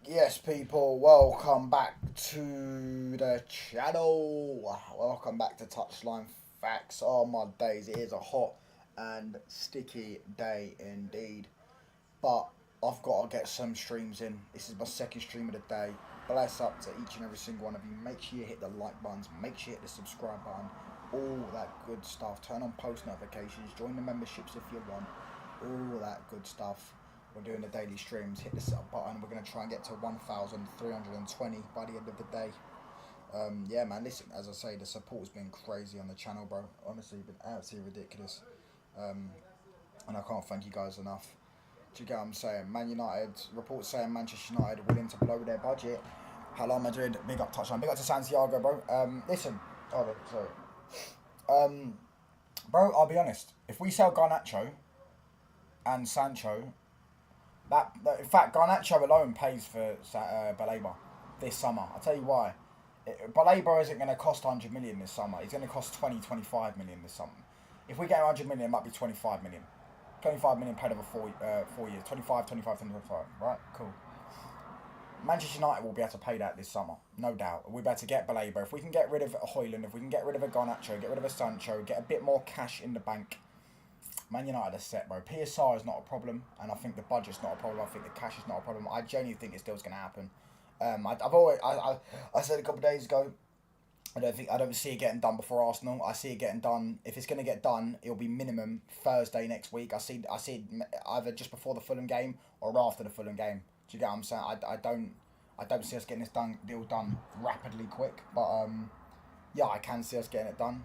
Yes, people, welcome back to the channel. Welcome back to Touchline Facts. Oh my days, it is a hot and sticky day indeed. But I've got to get some streams in. This is my second stream of the day. Bless up to each and every single one of you. Make sure you hit the like buttons, make sure you hit the subscribe button, all that good stuff. Turn on post notifications, join the memberships if you want, all that good stuff. We're doing the daily streams. Hit the sub button. We're going to try and get to 1,320 by the end of the day. Yeah, man, listen, as I say, the support's been crazy on the channel, bro. Honestly, been absolutely ridiculous. And I can't thank you guys enough. Do you get what I'm saying? Man United, reports saying Manchester United willing to blow their budget. Hello Madrid, big up touchline. Big up to Santiago, bro. Listen, sorry. Bro, I'll be honest. If we sell Garnacho and Sancho, in fact, Garnacho alone pays for Baleba this summer. I'll tell you why. Baleba isn't going to cost 100 million this summer. He's going to cost 20, 25 million this summer. If we get 100 million, it might be 25 million. 25 million paid over 4 years. 25, 25, 25. Right? Cool. Manchester United will be able to pay that this summer. No doubt. We'll be able to get Baleba. If we can get rid of Højlund, if we can get rid of a Garnacho, get rid of a Sancho, get a bit more cash in the bank, Man United are set, bro. PSR is not a problem, and I think the budget's not a problem. I think the cash is not a problem. I genuinely think it still's going to happen. I said a couple of days ago, I don't see it getting done before Arsenal. I see it getting done. If it's going to get done, it'll be minimum Thursday next week. I see it either just before the Fulham game or after the Fulham game. Do you get what I'm saying? I don't see us getting this deal done rapidly quick, but yeah, I can see us getting it done.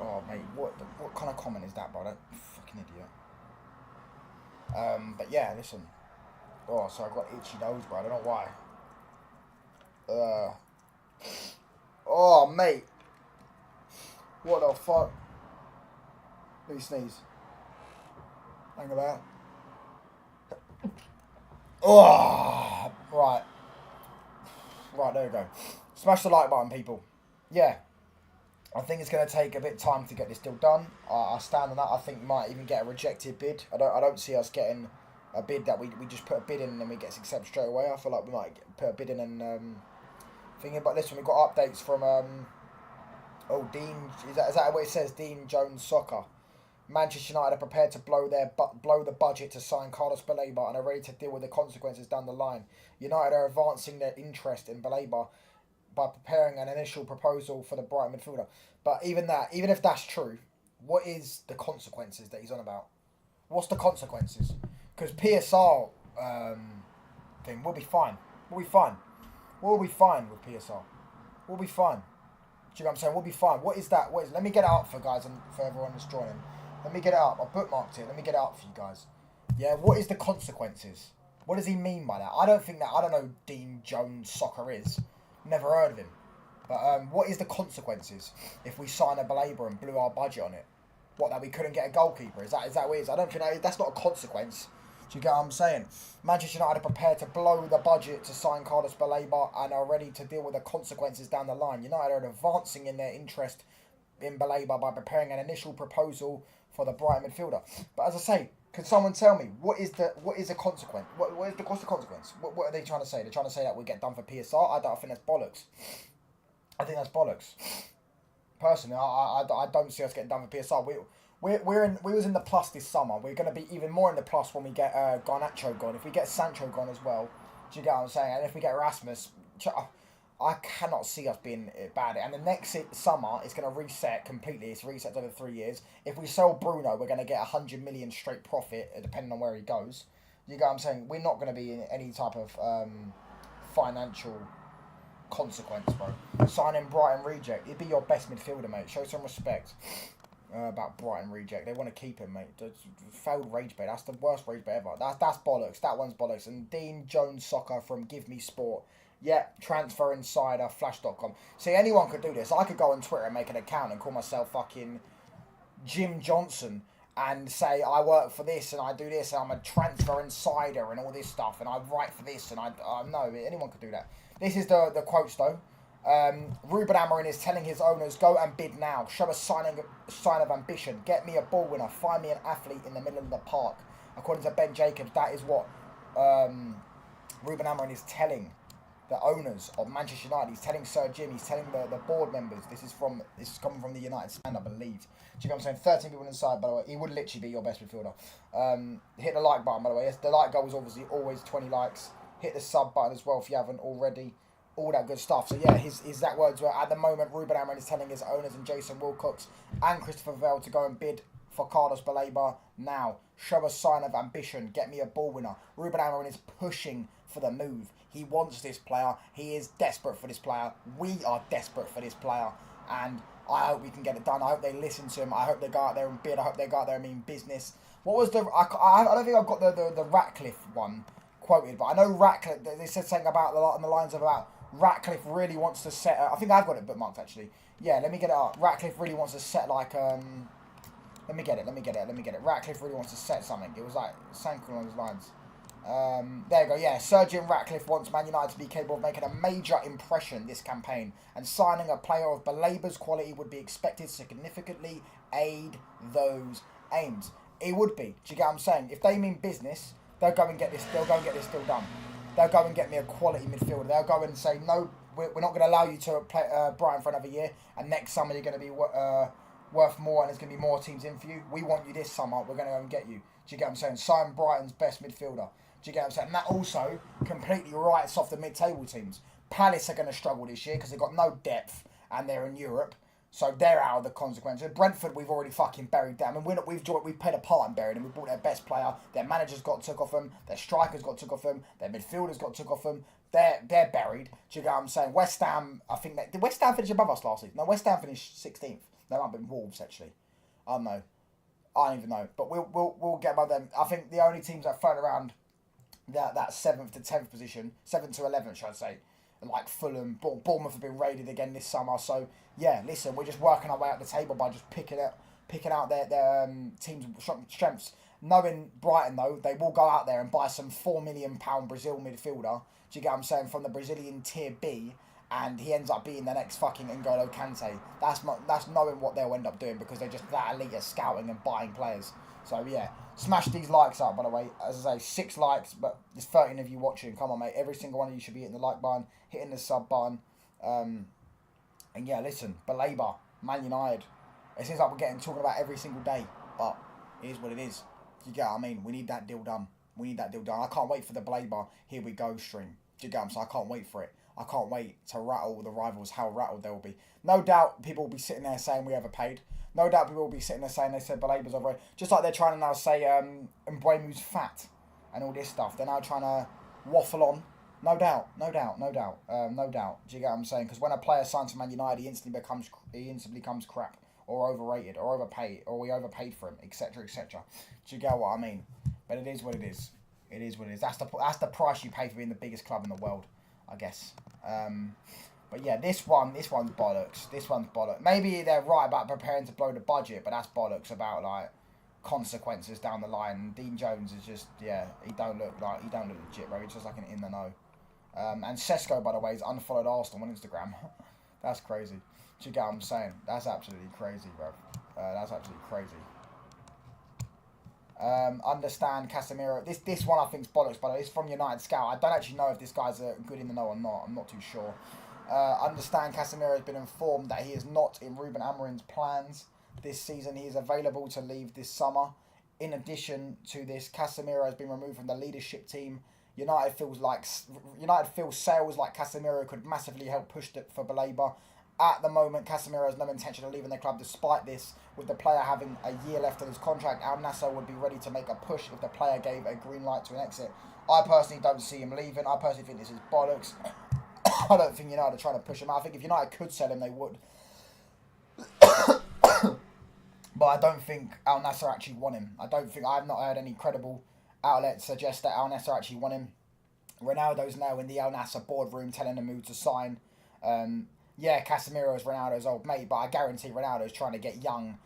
Oh mate, what kind of comment is that, brother? Fucking idiot. But yeah, listen. Oh, so I got itchy nose, bro. I don't know why. Oh mate, what the fuck? Let me sneeze. Hang about. Oh, right. Right, there we go. Smash the like button, people. Yeah. I think it's going to take a bit of time to get this deal done. I stand on that. I think we might even get a rejected bid. I don't see us getting a bid that we just put a bid in and then we get accepted straight away. I feel like we might put a bid in and thinking about this one. We've got updates from Dean. Is that what it says? Dean Jones Soccer. Manchester United are prepared to blow the budget to sign Carlos Baleba and are ready to deal with the consequences down the line. United are advancing their interest in Baleba by preparing an initial proposal for the Brighton midfielder. But even if that's true, what is the consequences that he's on about? What's the consequences? Because PSR thing, we'll be fine. We'll be fine. We'll be fine with PSR. We'll be fine. Do you know what I'm saying? We'll be fine. What is that? Let me get it up for guys and for everyone that's joining. Let me get it up. I bookmarked it. Let me get it up for you guys. Yeah, what is the consequences? What does he mean by that? I don't know who Dean Jones Soccer is. Never heard of him. But what is the consequences if we sign a Baleba and blew our budget on it? What, that we couldn't get a goalkeeper? Is that what it is? I don't think that's not a consequence. Do you get what I'm saying? Manchester United are prepared to blow the budget to sign Carlos Baleba and are ready to deal with the consequences down the line. United are advancing in their interest in Baleba by preparing an initial proposal for the Brighton midfielder. But as I say, can someone tell me what is the consequence? What's the consequence? What are they trying to say? They're trying to say that we get done for PSR. I think that's bollocks. I think that's bollocks. Personally, I don't see us getting done for PSR. We was in the plus this summer. We're going to be even more in the plus when we get Garnacho gone. If we get Sancho gone as well, do you get what I'm saying? And if we get Rasmus, I cannot see us being bad. And the next summer, it's going to reset completely. It's reset over 3 years. If we sell Bruno, we're going to get 100 million straight profit, depending on where he goes. You get what I'm saying? We're not going to be in any type of financial consequence, bro. Signing Brighton reject. He'd be your best midfielder, mate. Show some respect about Brighton reject. They want to keep him, mate. Failed rage bait. That's the worst rage bait ever. That's bollocks. That one's bollocks. And Dean Jones Soccer from Give Me Sport. Yeah, Transfer Insider, Flash.com. See, anyone could do this. I could go on Twitter and make an account and call myself fucking Jim Johnson and say I work for this and I do this and I'm a transfer insider and all this stuff and I write for this and I no, anyone could do that. This is the quotes though. Ruben Amorim is telling his owners, go and bid now. Show a sign of ambition. Get me a ball winner. Find me an athlete in the middle of the park. According to Ben Jacobs, that is what Ruben Amorim is telling the owners of Manchester United, he's telling Sir Jim, he's telling the board members, this is coming from the United stand, I believe. Do you know what I'm saying? 13 people inside, by the way. He would literally be your best midfielder. Hit the like button, by the way. Yes, the like goal is obviously always 20 likes. Hit the sub button as well if you haven't already. All that good stuff. So yeah, his exact words were, at the moment, Ruben Amorim is telling his owners and Jason Wilcox and Christopher Vale to go and bid for Carlos Baleba now. Show a sign of ambition. Get me a ball winner. Ruben Amorim is pushing for the move. He wants this player. He is desperate for this player. We are desperate for this player. And I hope we can get it done. I hope they listen to him. I hope they go out there and bid. I hope they go out there and mean business. What was the... I don't think I've got the Ratcliffe one quoted, but I know Ratcliffe... They said something about on the lines of about Ratcliffe really wants to set... I think I've got it bookmarked, actually. Yeah, let me get it up. Ratcliffe really wants to set, like... Let me get it. Ratcliffe really wants to set something. It was like something along those lines. There you go, yeah. Sir Jim Ratcliffe wants Man United to be capable of making a major impression this campaign, and signing a player of Baleba's quality would be expected to significantly aid those aims. It would be. Do you get what I'm saying? If they mean business, they'll go and get this. They'll go and get this deal done. They'll go and get me a quality midfielder. They'll go and say, no, we're not going to allow you to play Brighton for another year, and next summer you're going to be worth more, and there's going to be more teams in for you. We want you this summer. We're going to go and get you. Do you get what I'm saying? Sign Brighton's best midfielder. Do you get what I'm saying? And that also completely writes off the mid-table teams. Palace are going to struggle this year because they've got no depth and they're in Europe. So they're out of the consequences. Brentford, we've already fucking buried them. And we've played a part in burying them. We bought their best player. Their managers got took off them. Their strikers got took off them. Their midfielders got took off them. They're buried. Do you get what I'm saying? West Ham, I think... Did West Ham finish above us last season? No, West Ham finished 16th. They might have been Wolves, actually. I don't know. I don't even know. But we'll get above them. I think the only teams that float around that 7th to 10th position, 7th to 11th, should I say, like Fulham, Bournemouth have been raided again this summer. So yeah, listen, we're just working our way up the table by just picking out their teams' strengths. Knowing Brighton though, they will go out there and buy some £4 million Brazil midfielder. Do you get what I'm saying? From the Brazilian Tier B, and he ends up being the next fucking N'Golo Kante. That's knowing what they'll end up doing because they're just that elite at scouting and buying players. So yeah, smash these likes up, by the way. As I say, 6 likes, but there's 13 of you watching. Come on, mate. Every single one of you should be hitting the like button, hitting the sub button. And yeah, listen, Baleba, Man United. It seems like we're talking about every single day, but it is what it is. You get what I mean? We need that deal done. I can't wait for the Baleba Here We Go stream. Do you get what I'm saying? I can't wait for it. I can't wait to rattle the rivals, how rattled they will be. No doubt people will be sitting there saying we overpaid. No doubt people will be sitting there saying they said Baleba's overrated. Just like they're trying to now say Mbeumo's fat and all this stuff. They're now trying to waffle on. No doubt. Do you get what I'm saying? Because when a player signs for Man United, he instantly becomes crap or overrated or overpaid or we overpaid for him, etc., etc. Do you get what I mean? But it is what it is. It is what it is. That's the price you pay for being the biggest club in the world, I guess. But yeah, this one's bollocks. Maybe they're right about preparing to blow the budget, but that's bollocks about like consequences down the line. Dean Jones is just he don't look legit, bro. He's just like an in the know. And Sesko, by the way, is unfollowed Arsenal on Instagram. That's crazy. Do you get what I'm saying? That's absolutely crazy, bro. That's absolutely crazy. Understand Casemiro. This one I think is bollocks, by the way. It's from United Scout. I don't actually know if this guy's good in the know or not. I'm not too sure. Understand Casemiro has been informed that he is not in Ruben Amorim's plans this season. He is available to leave this summer. In addition to this, Casemiro has been removed from the leadership team. United feels sales like Casemiro could massively help push it for Baleba. At the moment, Casemiro has no intention of leaving the club despite this. With the player having a year left on his contract, Al Nassr would be ready to make a push if the player gave a green light to an exit. I personally don't see him leaving. I personally think this is bollocks. I don't think United are trying to push him out. I think if United could sell him, they would. But I don't think Al Nassr actually want him. I have not heard any credible outlets suggest that Al Nassr actually want him. Ronaldo's now in the Al Nassr boardroom telling him who to sign. Yeah, Casemiro is Ronaldo's old mate, but I guarantee Ronaldo's trying to get young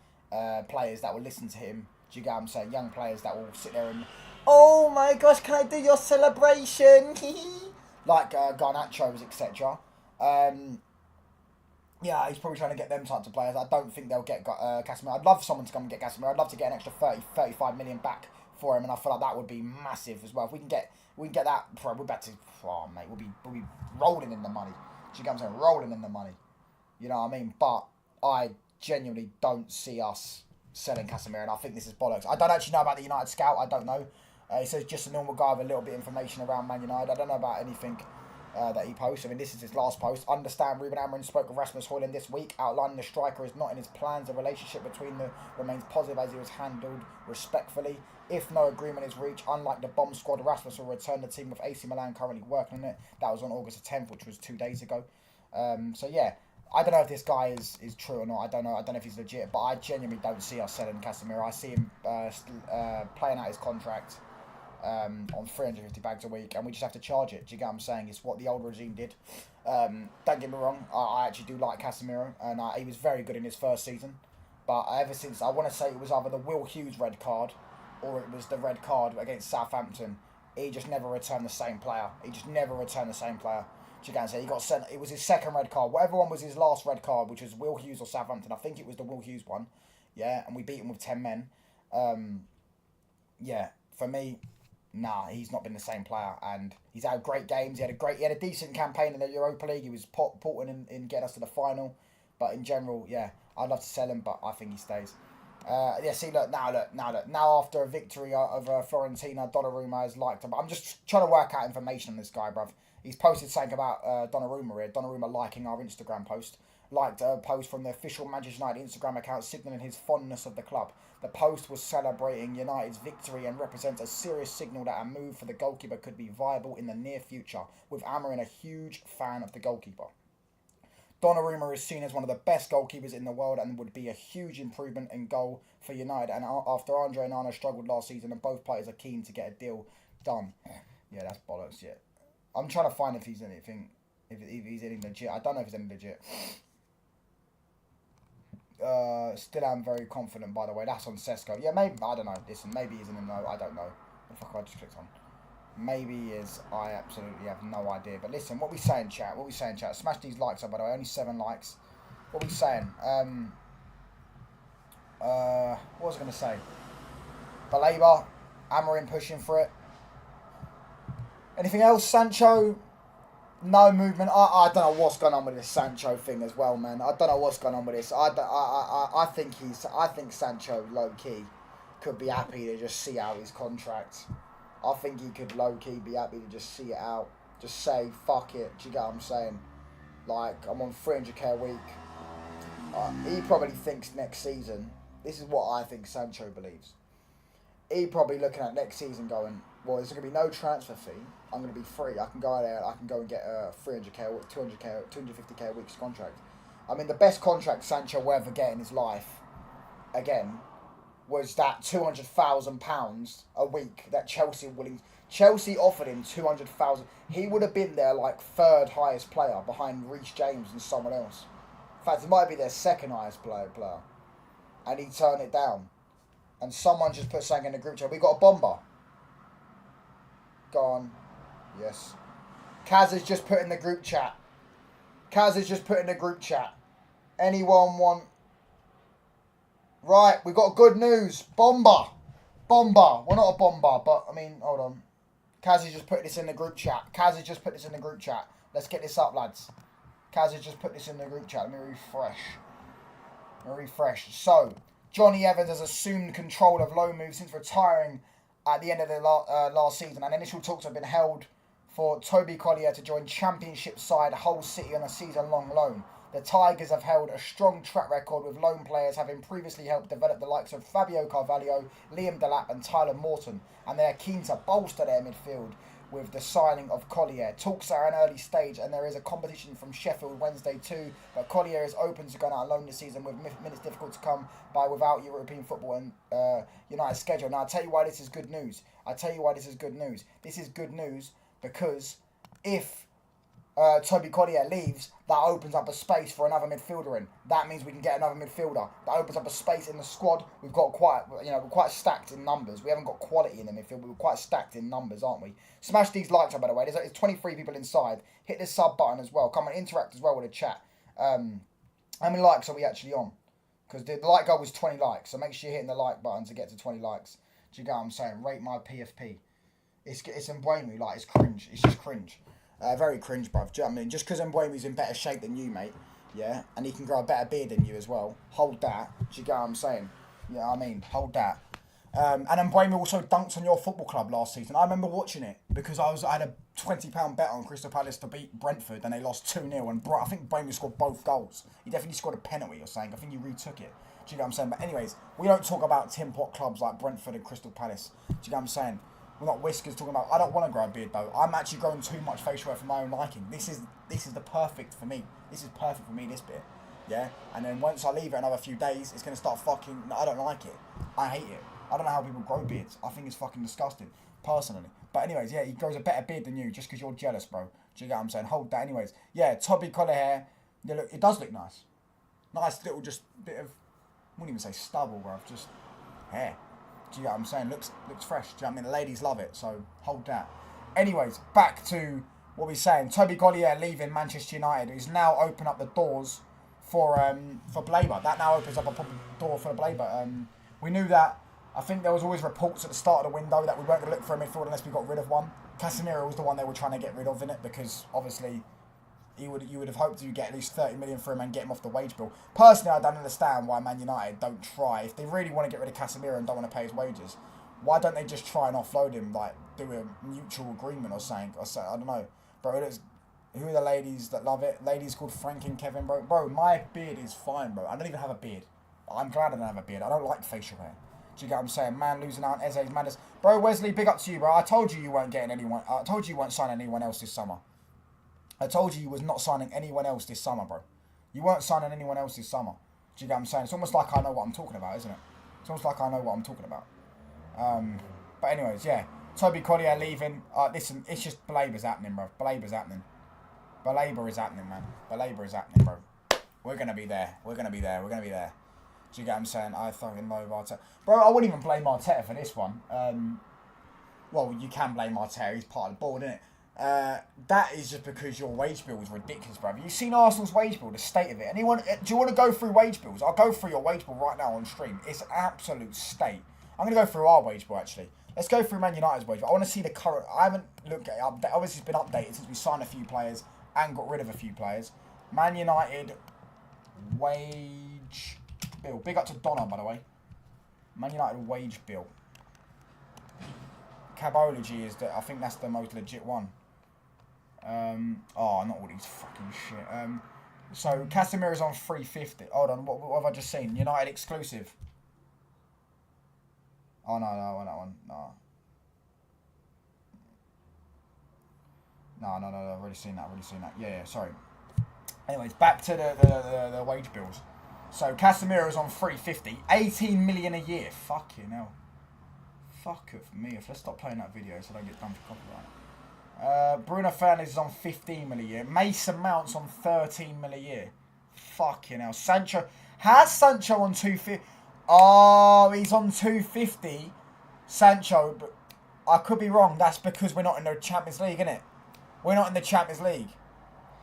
players that will listen to him. Do you get what I'm saying? Young players that will sit there and, oh my gosh, can I do your celebration? Like Garnachos, etc. Yeah, he's probably trying to get them types of players. I don't think they'll get Casemiro. I'd love someone to come and get Casemiro. I'd love to get an extra 35 million back for him, and I feel like that would be massive as well. If we can get that, we're about to, oh mate, we'll be rolling in the money. Do you get what I'm saying? Rolling in the money. You know what I mean? But I genuinely don't see us selling Casemiro, and I think this is bollocks. I don't actually know about the United scout. I don't know. He says just a normal guy with a little bit of information around Man United. I don't know about anything that he posts. I mean, this is his last post. Understand Ruben Amorim spoke with Rasmus Højlund this week, outlining the striker is not in his plans. The relationship between them remains positive as he was handled respectfully. If no agreement is reached, unlike the bomb squad, Rasmus will return the team with AC Milan currently working on it. That was on August the 10th, which was 2 days ago. So yeah, I don't know if this guy is true or not. I don't know if he's legit, but I genuinely don't see us selling Casemiro. I see him playing out his contract on 350 bags a week, and we just have to charge it. Do you get what I'm saying? It's what the old regime did. Don't get me wrong, I actually do like Casemiro, and he was very good in his first season. But ever since, I want to say it was either the Will Hughes red card or it was the red card against Southampton, he just never returned the same player. Do you get what I'm saying? He got sent. It was his second red card. Whatever one was his last red card, which was Will Hughes or Southampton. I think it was the Will Hughes one. Yeah, and we beat him with 10 men. Yeah, for me, nah, he's not been the same player, and he's had great games. He had a decent campaign in the Europa League. He was important in getting us to the final, but in general, yeah, I'd love to sell him, but I think he stays. Yeah, see, look. Now after a victory over Fiorentina, Donnarumma has liked him. I'm just trying to work out information on this guy, bruv. He's posted something about Donnarumma here. Donnarumma liking our Instagram post. Liked a post from the official Manchester United Instagram account signalling his fondness of the club. The post was celebrating United's victory and represents a serious signal that a move for the goalkeeper could be viable in the near future, with Amorim a huge fan of the goalkeeper. Donnarumma is seen as one of the best goalkeepers in the world and would be a huge improvement in goal for United. And after Andre and Arna struggled last season, and both parties are keen to get a deal done. Yeah, that's bollocks. Yeah, I'm trying to find if he's anything, if he's any legit. I don't know if he's any legit. Still am very confident, by the way. That's on Sesko. Yeah, maybe, I don't know. Listen, maybe he's in the know. I don't know. What the fuck I just clicked on? Maybe he is. I absolutely have no idea. But listen, what we saying, chat? Smash these likes up, by the way. Only 7 likes. What we saying? What was I going to say? Baleba, Amorim pushing for it. Anything else? Sancho? No movement. I don't know what's going on with this Sancho thing as well, man. I don't know what's going on with this. I think Sancho low key could be happy to just see out his contract. I think he could low key be happy to just see it out. Just say fuck it. Do you get what I'm saying? Like, I'm on 300k a week. He probably thinks next season. This is what I think Sancho believes. He probably looking at next season going, well, there's going to be no transfer fee. I'm going to be free. I can go out there. I can go and get a 300k or 200k, 250k a week's contract. I mean, the best contract Sancho will ever get in his life, again, was that £200,000 a week that Chelsea offered him 200,000. He would have been their like 3rd highest player behind Reece James and someone else. In fact, he might be their 2nd highest player, and he turned it down. And someone just put something in the group chat. We got a bomber. Go on. Yes. Kaz has just put in the group chat. Anyone want... Right, we got good news. Bomber. We're not a bomber, but, I mean, hold on. Kaz has just put this in the group chat. Let's get this up, lads. Kaz has just put this in the group chat. Let me refresh. So, Johnny Evans has assumed control of loan moves since retiring at the end of the last season, and initial talks have been held for Toby Collyer to join Championship side Hull City on a season-long loan. The Tigers have held a strong track record with loan players, having previously helped develop the likes of Fabio Carvalho, Liam Delap and Tyler Morton, and they are keen to bolster their midfield with the signing of Collyer. Talks are at an early stage, and there is a competition from Sheffield Wednesday too, but Collyer is open to going out alone this season, with minutes difficult to come by without European football and United's schedule. Now, I'll tell you why this is good news. This is good news because if Toby Collyer leaves, that opens up a space for another midfielder in. That means we can get another midfielder. That opens up a space in the squad. We're quite stacked in numbers. We haven't got quality in the midfield. We're quite stacked in numbers, aren't we? Smash these likes up, by the way. There's 23 people inside. Hit the sub button as well. Come and interact as well with the chat. How many likes are we actually on? Because the like goal was 20 likes. So make sure you're hitting the like button to get to 20 likes. Do you get what I'm saying? Rate my PFP. It's Mbeumo, like, it's cringe. It's just cringe. Very cringe, bruv. Do you know what I mean? Just because Mbeumo's in better shape than you, mate, yeah, and he can grow a better beard than you as well, hold that. Do you get what I'm saying? You know what I mean? Hold that. And Mbeumo also dunked on your football club last season. I remember watching it because I had a £20 bet on Crystal Palace to beat Brentford and they lost 2-0. And I think Mbeumo scored both goals. He definitely scored a penalty or something. I think he retook it. Do you get what I'm saying? But anyways, we don't talk about tin pot clubs like Brentford and Crystal Palace. Do you get what I'm saying? We're not whiskers talking about. I don't want to grow a beard though. I'm actually growing too much facial hair for my own liking. This is the perfect for me. This is perfect for me. This bit, yeah. And then once I leave it another few days, it's gonna start fucking. I don't like it. I hate it. I don't know how people grow beards. I think it's fucking disgusting, personally. But anyways, yeah, he grows a better beard than you just because you're jealous, bro. Do you get what I'm saying? Hold that. Anyways, yeah, Toby Collyer. Yeah, look, it does look nice. Nice little just bit of. I wouldn't even say stubble, bro. Just hair. Do you get what I'm saying? Looks fresh. Do you know what I mean? The ladies love it, so hold that. Anyways, back to what we're saying. Toby Collyer leaving Manchester United is now opened up the doors for Baleba. That now opens up a proper door for Baleba. We knew that. I think there was always reports at the start of the window that we weren't going to look for a midfielder unless we got rid of one. Casemiro was the one they were trying to get rid of in it because obviously you would have hoped you get at least 30 million for him and get him off the wage bill. Personally, I don't understand why Man United don't try. If they really want to get rid of Casemiro and don't want to pay his wages, why don't they just try and offload him, like do a mutual agreement or something? I don't know. Bro, who are the ladies that love it? Ladies called Frank and Kevin, bro. Bro, my beard is fine, bro. I don't even have a beard. I'm glad I don't have a beard. I don't like facial hair. Do you get what I'm saying? Man losing out, Eze's madness. Bro, Wesley, big up to you, bro. I told you weren't getting anyone. I told you weren't signing anyone else this summer. I told you was not signing anyone else this summer, bro. You weren't signing anyone else this summer. Do you get what I'm saying? It's almost like I know what I'm talking about, isn't it? It's almost like I know what I'm talking about. But anyways, yeah. Toby Collyer leaving. Listen, it's just Baleba's happening, bro. Baleba's happening. Baleba is happening, man. Baleba is happening, bro. We're going to be there. We're going to be there. We're going to be there. Do you get what I'm saying? I fucking love Arteta. Bro, I wouldn't even blame Arteta for this one. Well, you can blame Arteta. He's part of the board, isn't it? That is just because your wage bill was ridiculous, bruv. You've seen Arsenal's wage bill, the state of it. Do you want to go through wage bills? I'll go through your wage bill right now on stream. It's an absolute state. I'm going to go through our wage bill, actually. Let's go through Man United's wage bill. I want to see the current. I haven't looked at it. Obviously, it's been updated since we signed a few players and got rid of a few players. Man United wage bill. Big up to Donna, by the way. Man United wage bill. Cabology is I think that's the most legit one. Not all these fucking shit. So Casemiro's on 350. Hold on, what have I just seen? United exclusive. Oh no, that one. No. No, I've already seen that. Yeah, sorry. Anyways, back to the wage bills. So Casemiro's on 350, 18 million a year. Fucking hell. Fuck it for me. Let's stop playing that video so I don't get done for copyright. Bruno Fernandes is on 15 million a year. Mason Mount's on 13 million a year. Fucking hell. Sancho. How's Sancho on 250? Oh, he's on 250. Sancho, but I could be wrong. That's because we're not in the Champions League, innit? We're not in the Champions League.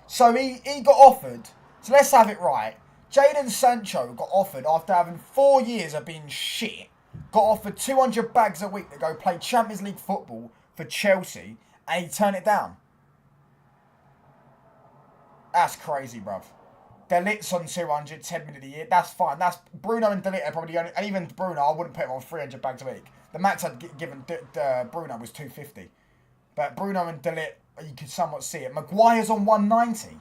So he got offered. So let's have it right. Jadon Sancho got offered after having 4 years of being shit. Got offered 200 bags a week to go play Champions League football for Chelsea, and he turned it down. That's crazy, bruv. De Ligt's on 200, 10 million a year. That's fine. That's Bruno and De Ligt are probably only, and even Bruno, I wouldn't put him on 300 bags a week. The max I'd given Bruno was 250. But Bruno and De Ligt, you could somewhat see it. Maguire's on 190.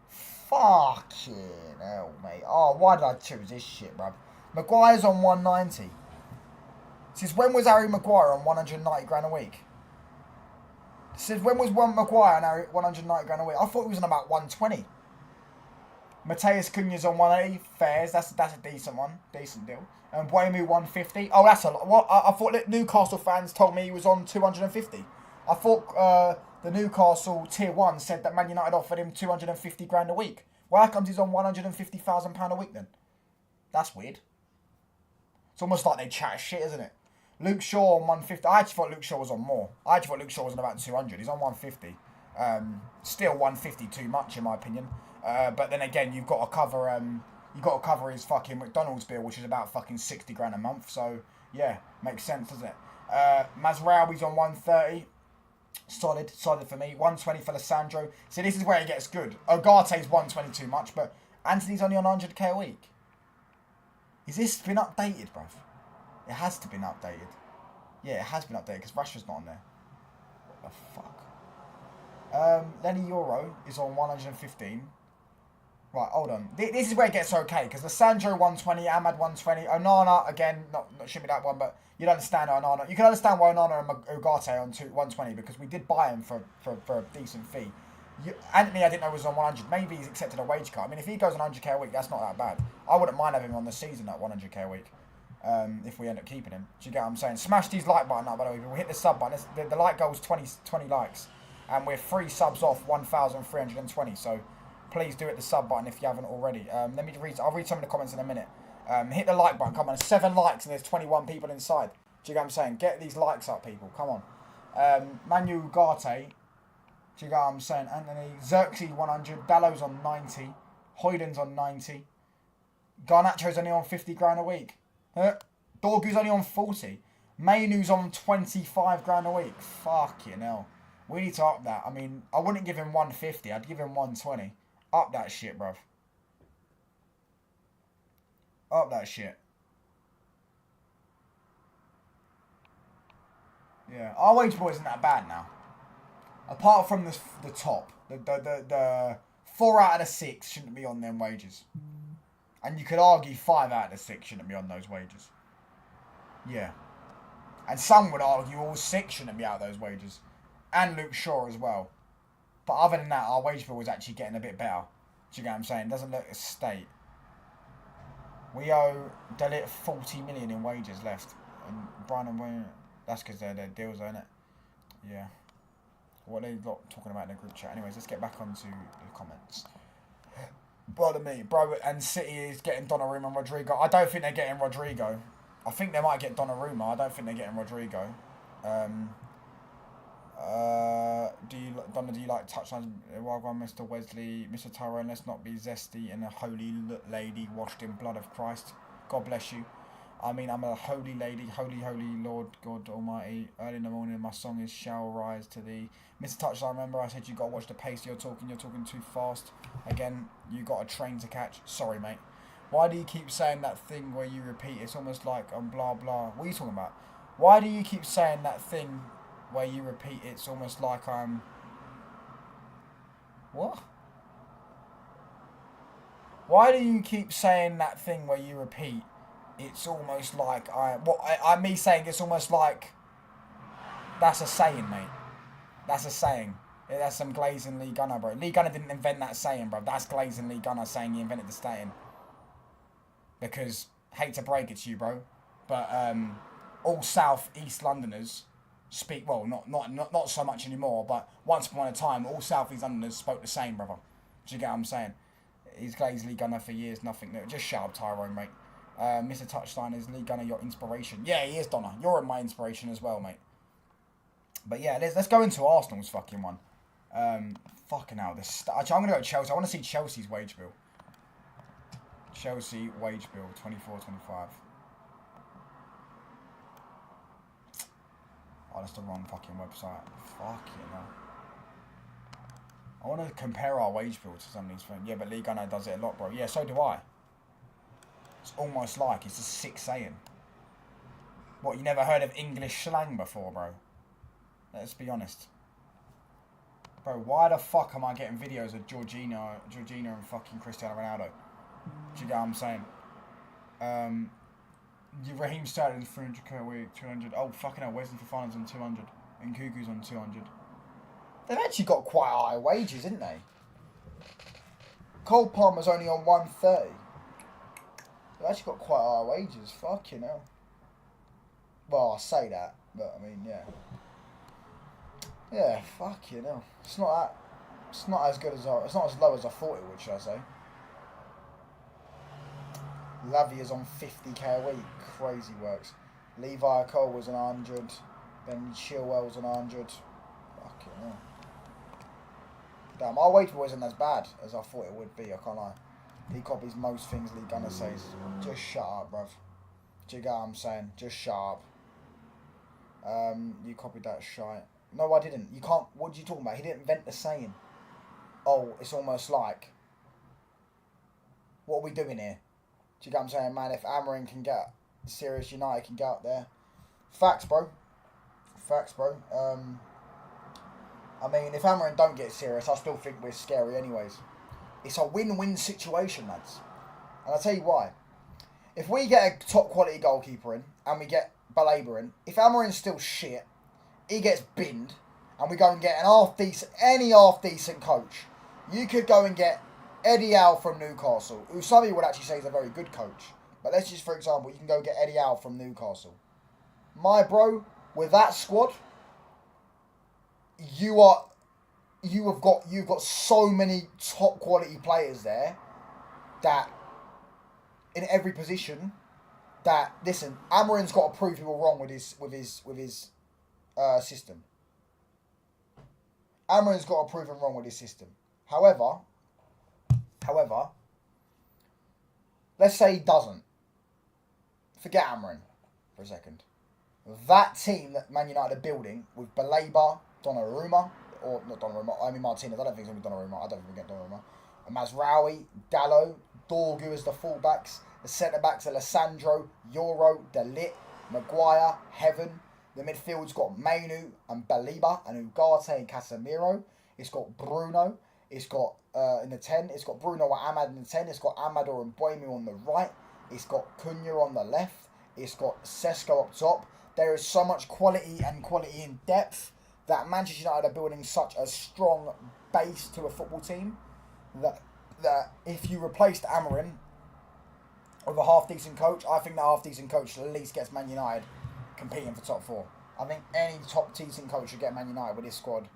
Fucking hell, mate. Oh, why did I choose this shit, bruv? Maguire's on 190. Since when was Harry Maguire on 190 grand a week? Since when was Maguire on 190 grand a week? I thought he was on about 120. Mateus Cunha's on 180. Fairs, that's a decent one. Decent deal. And Mbeumo 150. Oh, that's a lot. What? I thought that Newcastle fans told me he was on 250. I thought the Newcastle Tier 1 said that Man United offered him 250 grand a week. Well, how comes he's on £150,000 a week then? That's weird. It's almost like they chat shit, isn't it? Luke Shaw on 150. I actually thought Luke Shaw was on more. I actually thought Luke Shaw was on about 200. He's on 150. Still 150 too much in my opinion. But then again, you've got to cover his fucking McDonald's bill, which is about fucking 60 grand a month. So Yeah, makes sense, doesn't it? Mazraoui's on 130. Solid for me. 120 for Lissandro. See, this is where it gets good. Ogate's 120 too much, but Anthony's only on 100k a week. Is this been updated, bruv? It has to been updated. Yeah, it has been updated because Rashford's not on there. What the fuck? Lenny Euro is on 115. Right, hold on. This is where it gets okay because Lissandro 120, Ahmad 120, Onana again. Not shouldn't be that one, but you'd understand Onana. You can understand why Onana and Ugarte are on 120 because we did buy him for a decent fee. Anthony, I didn't know was on 100. Maybe he's accepted a wage cut. I mean, if he goes on 100k a week, that's not that bad. I wouldn't mind having him on the season at 100k a week. If we end up keeping him. Do you get what I'm saying? Smash these like button up, by the way. We'll hit the sub button. The like goal is 20 likes. And we're 3 subs off 1,320. So please do hit the sub button if you haven't already. I'll read some of the comments in a minute. Hit the like button. Come on. 7 likes and there's 21 people inside. Do you get what I'm saying? Get these likes up, people. Come on. Manu Ugarte. Do you get what I'm saying? Anthony. Xerxes 100. Dallo's on 90. Hoyland's on 90. Garnacho's only on 50 grand a week. Dorgu's only on 40. Mainu's on 25 grand a week. Fucking hell. We need to up that. I mean, I wouldn't give him 150. I'd give him 120. Up that shit, bruv. Up that shit. Yeah, our wage bill isn't that bad now. Apart from the top. The 4 out of the 6 shouldn't be on them wages. And you could argue 5 out of the 6 shouldn't be on those wages. Yeah. And some would argue all 6 shouldn't be out of those wages. And Luke Shaw as well. But other than that, our wage bill was actually getting a bit better. Do you get what I'm saying? It doesn't look a state. We owe Delit 40 million in wages left. And Brian and Wayne, that's because they're deals, ain't it? Yeah. What are they talking about in the group chat? Anyways, let's get back onto the comments. Bother me, bro, and City is getting Donnarumma and Rodrigo. I don't think they're getting Rodrigo. I think they might get Donnarumma. I don't think they're getting Rodrigo. Do you like touchdowns? Welcome, Mr. Wesley, Mr. Tyrone. Let's not be zesty and a holy lady washed in blood of Christ. God bless you. I mean, I'm a holy lady, holy Lord God Almighty. Early in the morning, my song is "Shall Rise to Thee." Mr. Touchdown, remember I said you got to watch the pace you're talking too fast. Again, you got a train to catch. Sorry, mate. Why do you keep saying that thing where you repeat? It's almost like blah blah. What are you talking about? Why do you keep saying that thing where you repeat? It's almost like what? Why do you keep saying that thing where you repeat? It's almost like me saying it's almost like that's a saying, mate. That's a saying. That's some glazing Lee Gunner, bro. Lee Gunner didn't invent that saying, bro. That's glazing Lee Gunner saying he invented the saying. Because, hate to break it to you, bro, but all South East Londoners speak, well, not so much anymore, but once upon a time, all South East Londoners spoke the same, brother. Do you get what I'm saying? He's glazed Lee Gunner for years, nothing new. Just shut up, Tyrone, mate. Mr. Touchline, is Lee Gunner your inspiration? Yeah, he is, Donna. You're my inspiration as well, mate. But yeah, let's go into Arsenal's fucking one. Fucking hell. I'm going to go to Chelsea. I want to see Chelsea's wage bill. Chelsea wage bill, 24-25. Oh, that's the wrong fucking website. Fucking hell. I want to compare our wage bill to some of these things. Yeah, but Lee Gunner does it a lot, bro. Yeah, so do I. It's almost like it's a sick saying. What, you never heard of English slang before, bro? Let's be honest. Bro, why the fuck am I getting videos of Georgina and fucking Cristiano Ronaldo? Do you get what I'm saying? Raheem started 300k a week, 200. Oh, fucking hell, Wesley Fofana's on 200. And Cuckoo's on 200. They've actually got quite high wages, haven't they? Cole Palmer's only on 130. They've actually got quite high wages. Fucking hell. Well, I say that, but I mean, yeah. Yeah, fucking hell. It's not as good as it's not as low as I thought it would, should I say? Lavia's on 50k a week. Crazy works. Levi Cole was on 100. Ben Chilwell was on 100. Fucking hell. Damn, our wage bill isn't as bad as I thought it would be, I can't lie. He copies most things Lee Gunner says. Just shut up, bruv. Do you get what I'm saying? Just shut up. You copied that shite. No, I didn't. You can't. What are you talking about? He didn't invent the saying. Oh, it's almost like. What are we doing here? Do you get what I'm saying, man? If Amorim can get serious, United can get out there. Facts, bro. Facts, bro. I mean, if Amorim don't get serious, I still think we're scary anyways. It's a win-win situation, lads. And I'll tell you why. If we get a top-quality goalkeeper in, and we get Baleba in, if Amorim's still shit, he gets binned, and we go and get any half-decent coach. You could go and get Eddie Howe from Newcastle, who some of you would actually say is a very good coach. But let's just, for example, you can go get Eddie Howe from Newcastle. My bro, with that squad, you've got so many top quality players there that in every position that listen, Amorim's got to prove people wrong with his system. Amorim's got to prove him wrong with his system. However, let's say he doesn't. Forget Amorim for a second. That team that Man United are building with Baleba, Donnarumma, or not Donnarumma, I mean Martinez. I don't think it's going to be Donnarumma. I don't think we get Donnarumma. And Mazraoui, Dallo, Dorgu as the fullbacks. The centre-backs are Alessandro, Euro, De Ligt, Maguire, Heaven. The midfield's got Mainu and Baleba and Ugarte and Casemiro. It's got Bruno. It's got, in the 10, it's got Bruno or Ahmad in the 10. It's got Amador and Buemi on the right. It's got Cunha on the left. It's got Sesko up top. There is so much quality in depth that Manchester United are building such a strong base to a football team that if you replaced Amorim with a half-decent coach, I think that half-decent coach at least gets Man United competing for top 4. I think any top-decent coach should get Man United with this squad.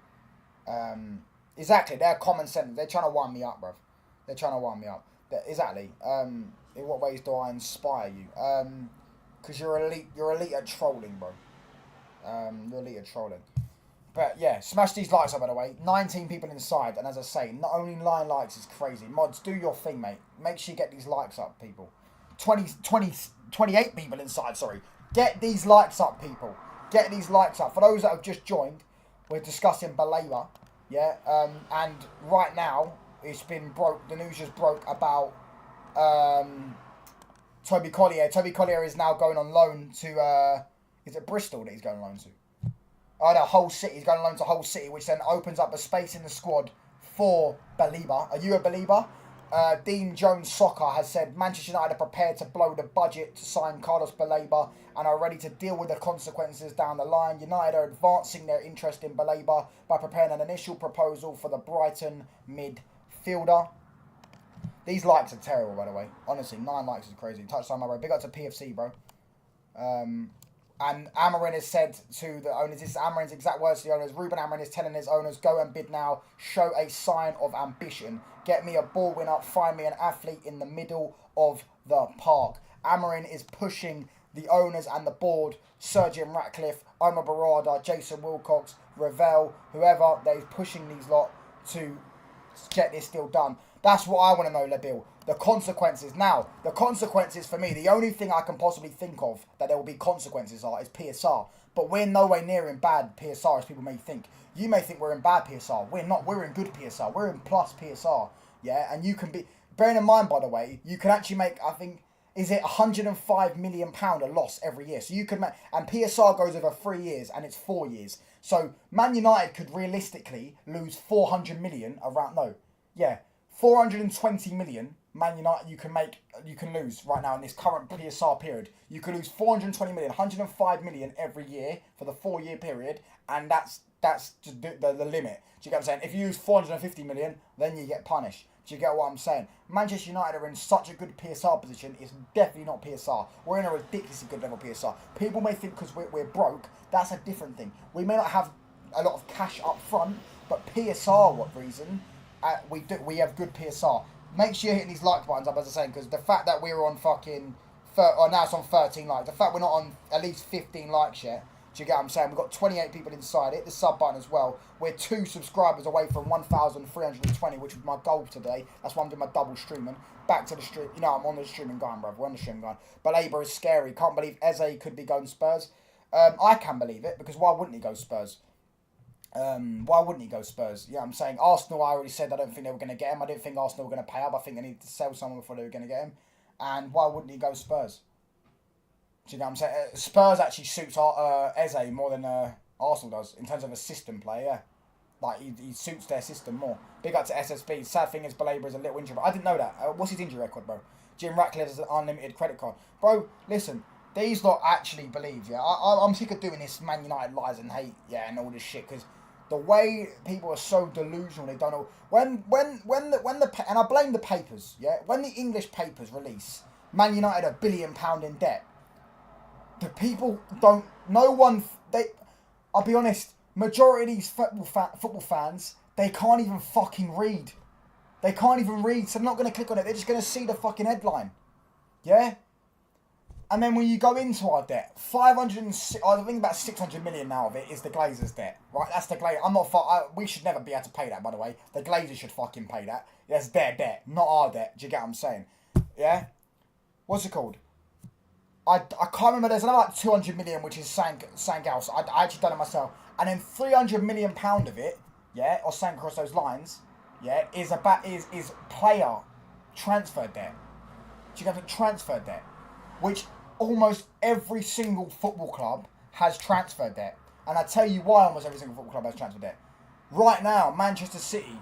Exactly, they're common sense. They're trying to wind me up, bruv. They're trying to wind me up. Exactly. In what ways do I inspire you? Because you're elite at trolling, bro. You're elite at trolling. But yeah, smash these likes up, by the way. 19 people inside, and as I say, not only 9 likes is crazy. Mods, do your thing, mate. Make sure you get these likes up, people. 28 people inside, sorry. Get these likes up, people. Get these likes up. For those that have just joined, we're discussing Baleba, yeah? And right now, it's been broke. The news just broke about Toby Collyer. Toby Collyer is now going on loan to, is it Bristol that he's going on loan to? Oh no, Hull City. He's going on loan to Hull City, which then opens up a space in the squad for Baleba. Are you a Baleba? Dean Jones Soccer has said Manchester United are prepared to blow the budget to sign Carlos Baleba and are ready to deal with the consequences down the line. United are advancing their interest in Baleba by preparing an initial proposal for the Brighton midfielder. These likes are terrible, by the way. Honestly, 9 likes is crazy. Touchdown, my bro. Big up to PFC, bro. And Amorim has said to the owners, this is Amorim's exact words to the owners, Ruben Amorim is telling his owners, go and bid now, show a sign of ambition. Get me a ball winner, find me an athlete in the middle of the park. Amorim is pushing the owners and the board, Sergeant Ratcliffe, Omar Barada, Jason Wilcox, Ravel, whoever, they're pushing these lot to get this deal done. That's what I want to know, Lebil. The consequences. Now, the consequences for me, the only thing I can possibly think of that there will be consequences is PSR. But we're nowhere near in bad PSR as people may think. You may think we're in bad PSR. We're not. We're in good PSR. We're in plus PSR. Yeah, and you can be... Bearing in mind, by the way, you can actually make, I think, is it £105 million a loss every year? So you can make... And PSR goes over 3 years and it's 4 years. So Man United could realistically lose 400 million around... No. Yeah. 420 million Man United you can lose right now in this current PSR period. You could lose 420 million, 105 million every year for the 4-year period, and that's just the limit. Do you get what I'm saying? If you use 450 million, then you get punished. Do you get what I'm saying? Manchester United are in such a good PSR position, it's definitely not PSR. We're in a ridiculously good level PSR. People may think because we're broke, that's a different thing. We may not have a lot of cash up front, but PSR, what reason? We have good PSR. Make sure you're hitting these like buttons up, as I was saying, because the fact that we're on fucking... now it's on 13 likes. The fact we're not on at least 15 likes yet Do you get what I'm saying? We've got 28 people inside it. The sub button as well. We're 2 subscribers away from 1,320, which was my goal today. That's why I'm doing my double streaming. Back to the stream. You know, I'm on the streaming going, brother. We're on the streaming going. Baleba is scary. Can't believe Eze could be going Spurs. I can believe it, because why wouldn't he go Spurs? Why wouldn't he go Spurs? Yeah, I'm saying Arsenal, I already said I don't think they were going to get him. I didn't think Arsenal were going to pay up. I think they needed to sell someone before they were going to get him. And why wouldn't he go Spurs? Do you know what I'm saying? Spurs actually suits Eze more than Arsenal does in terms of a system play, yeah. Like, he suits their system more. Big up to SSB. Sad thing is Baleba is a little injured. I didn't know that. What's his injury record, bro? Jim Ratcliffe has an unlimited credit card. Bro, listen. These lot actually believe, yeah. I'm sick of doing this Man United lies and hate, yeah, and all this shit, because the way people are so delusional, they don't know. And I blame the papers, yeah. When the English papers release Man United £1 billion in debt, the people don't. No one. I'll be honest. Majority of these football fans, they can't even fucking read. They can't even read, so they're not going to click on it. They're just going to see the fucking headline, yeah. And then when you go into our debt, I think about 600 million now of it is the Glazers' debt, right? That's the Glazers. We should never be able to pay that, by the way. The Glazers should fucking pay that. That's their debt, not our debt. Do you get what I'm saying? Yeah. What's it called? I can't remember. There's another like 200 million, which is Sangal. So I actually done it myself. And then 300 million pound of it, yeah, or something across those lines, yeah, is player transfer debt. Do you get the transfer debt? Which almost every single football club has transfer debt. And I tell you why almost every single football club has transfer debt. Right now, Manchester City,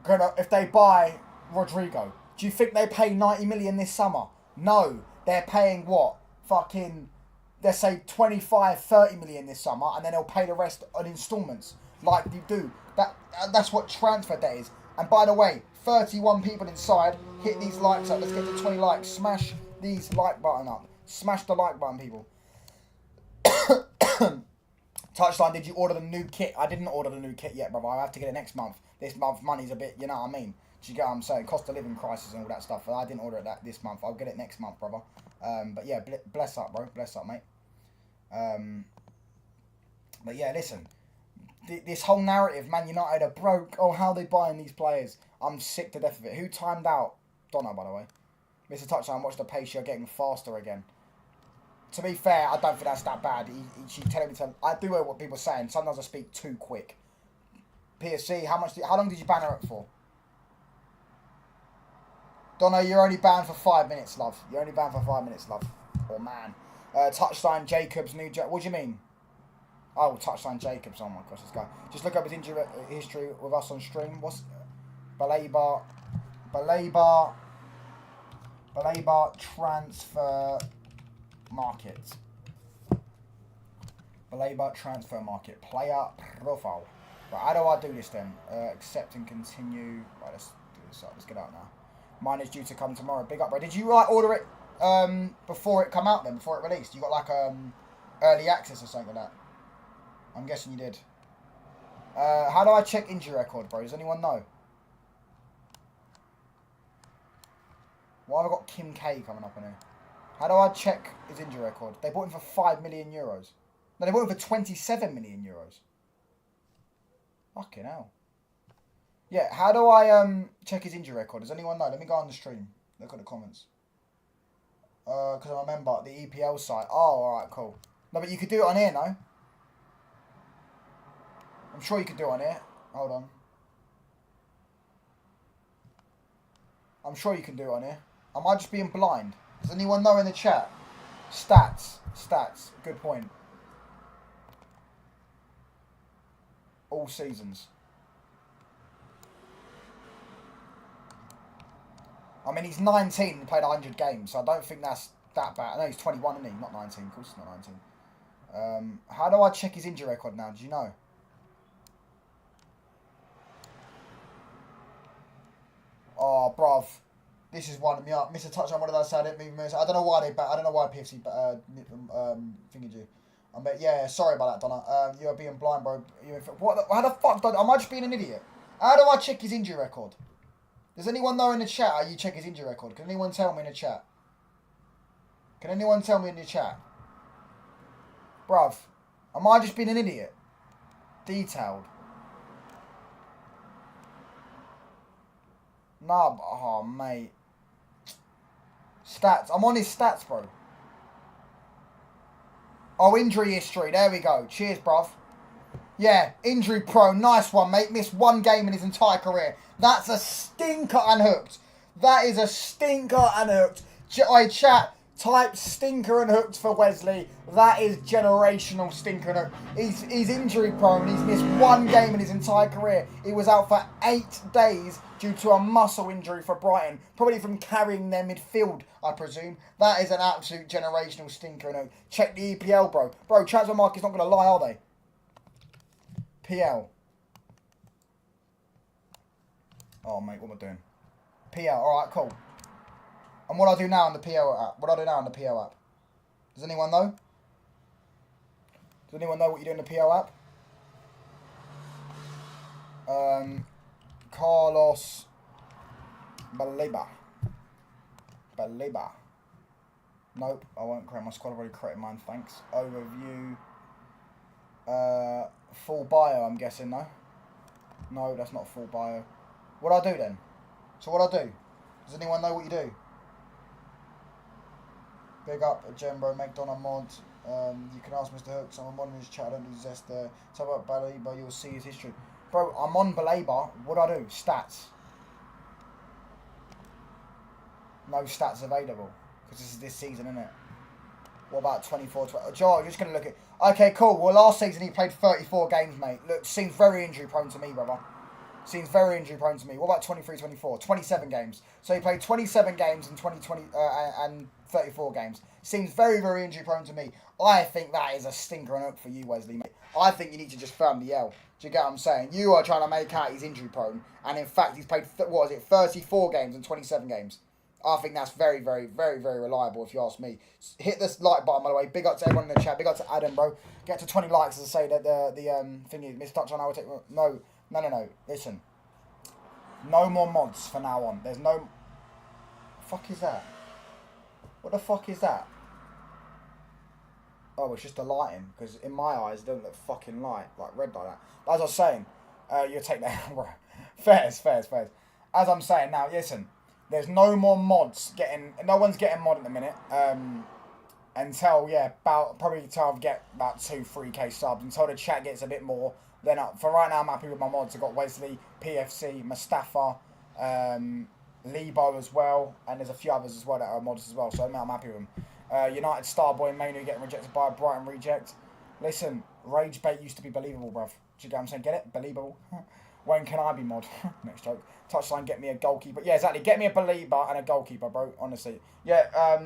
if they buy Rodrigo, do you think they pay 90 million this summer? No. They're paying what? Fucking, let's say 25, 30 million this summer, and then they'll pay the rest on instalments. Like you do. That's what transfer debt is. And by the way, 31 people inside. Hit these likes up. Let's get to 20 likes. Smash these like button up. Smash the like button, people. Touchline, did you order the new kit? I didn't order the new kit yet, brother. I have to get it next month. This month money's a bit, you know what I mean? Do you get what I'm saying? Cost of living crisis and all that stuff. I didn't order it this month. I'll get it next month, brother. But yeah, bless up, bro. Bless up, mate. But yeah, listen. This whole narrative, Man United are broke. Oh, how are they buying these players? I'm sick to death of it. Who timed out? Donna, by the way. Mr. Touchline, watch the pace. You're getting faster again. To be fair, I don't think that's that bad. She's telling me I do know what people are saying. Sometimes I speak too quick. PSC, how long did you ban her up for? Donna, you're only banned for 5 minutes, love. You're only banned for 5 minutes, love. Oh, man. Touchline Jacobs, what do you mean? Oh, Touchline Jacobs. Oh, my gosh, this guy. Just look up his injury history with us on stream. What's... Baleba transfer market. Baleba transfer market. Player profile. Right, how do I do this then? Accept and continue. Right, let's do this up. Let's get out now. Mine is due to come tomorrow. Big up, bro. Did you like order it before it come out then? Before it released? You got like early access or something like that? I'm guessing you did. How do I check injury record, bro? Does anyone know? Why have I got Kim K coming up in here? How do I check his injury record? They bought him for 5 million euros. No, they bought him for 27 million euros. Fucking hell. Yeah, how do I check his injury record? Does anyone know? Let me go on the stream. Look at the comments. Because I remember the EPL site. Oh, alright, cool. No, but you could do it on here, no? I'm sure you could do it on here. Hold on. I'm sure you can do it on here. Am I just being blind? Does anyone know in the chat? Stats. Good point. All seasons. I mean, he's 19 and played 100 games, so I don't think that's that bad. I know he's 21, isn't he? Not 19. Of course he's not 19. How do I check his injury record now? Do you know? Oh, bruv. This is winding me up. Mr. Touchdown, what did I say? I didn't mean I don't know why I don't know why PFC fingered you. But yeah, sorry about that, Donna. You're being blind, bro. How the fuck am I just being an idiot? How do I check his injury record? Does anyone know in the chat how you check his injury record? Can anyone tell me in the chat? Can anyone tell me in the chat? Bruv, Am I just being an idiot? Detailed. Nah, oh, mate. Stats. I'm on his stats, bro. Oh, injury history. There we go. Cheers, bruv. Yeah, injury prone. Nice one, mate. Missed one game in his entire career. That's a stinker and hooked. That is a stinker and hooked. Chat. Type stinker and hooked for Wesley. That is generational stinker and hooked. He's injury prone. He's missed one game in his entire career. He was out for 8 days due to a muscle injury for Brighton. Probably from carrying their midfield, I presume. That is an absolute generational stinker and hooked. Check the EPL, bro. Bro, transfer market's not going to lie, are they? PL. Oh, mate, what am I doing? PL, alright, cool. And what do I do now on the PL app? What do I do now on the PL app? Does anyone know? Does anyone know what you do in the PL app? Carlos Baleba. Baleba. Nope, I won't create my squad. I've already created mine, thanks. Overview. Full bio, I'm guessing, no? No, that's not full bio. What do I do then? So what do I do? Does anyone know what you do? Big up Jembo, McDonald mod. You can ask Mr. Hooks. I'm on his chat. I don't do Zester. Talk about Baleba, you'll see his history. Bro, I'm on Baleba. What do I do? Stats. No stats available. Because this is this season, isn't it? What about 24, 20? Joe, you're just going to look at... Okay, cool. Well, last season he played 34 games, mate. Look, seems very injury prone to me, brother. Seems very injury prone to me. What about 23, 24? 27 games. So he played 27 games in 2020 and 34 games. Seems very, very injury prone to me. I think that is a stinker and hook for you, Wesley, mate. I think you need to just firm the L. Do you get what I'm saying? You are trying to make out he's injury prone. And in fact, he's played, 34 games and 27 games. I think that's very, very, very, very reliable if you ask me. Hit this like button, by the way. Big up to everyone in the chat. Big up to Adam, bro. Get to 20 likes, as I say, that the thingy, Mr. Touch on, I will take... No. Listen. No more mods for now on. There's no... Fuck is that? What the fuck is that? Oh, it's just the lighting. Because in my eyes, it doesn't look fucking light. Like red like that. But as I was saying, you'll take that, bro. Fairs. As I'm saying now, listen. There's no more mods getting... No one's getting mod at the minute. Until, probably until I get about 2-3k subs. Until the chat gets a bit more. Then, for right now, I'm happy with my mods. I've got Wesley, PFC, Mustafa, Lebo as well. And there's a few others as well that are mods as well. So, I'm happy with them. United Starboy Manu getting rejected by a Brighton reject. Listen, Rage Bait used to be believable, bruv. Do you get what I'm saying? Get it? Believable. When can I be mod? Next joke. Touchline, get me a goalkeeper. Yeah, exactly. Get me a Baleba and a goalkeeper, bro. Honestly. Yeah,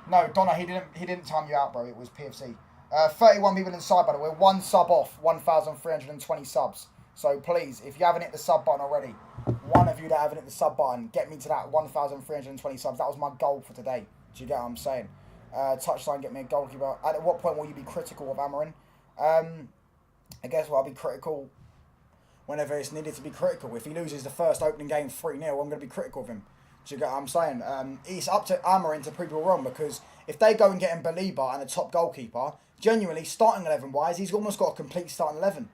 no, Donna, he didn't time you out, bro. It was PFC. 31 people inside, by the way. 1 sub off. 1,320 subs. So please, if you haven't hit the sub button already, one of you that haven't hit the sub button, get me to that 1,320 subs. That was my goal for today. Do you get what I'm saying? Touchline, get me a goalkeeper. At what point will you be critical of Amorim? I guess I'll be critical whenever it's needed to be critical. If he loses the first opening game 3-0, I'm going to be critical of him. Do you get what I'm saying? It's up to Amorim to prove people wrong, because if they go and get him Baleba and a top goalkeeper, genuinely, starting 11-wise, he's almost got a complete starting 11.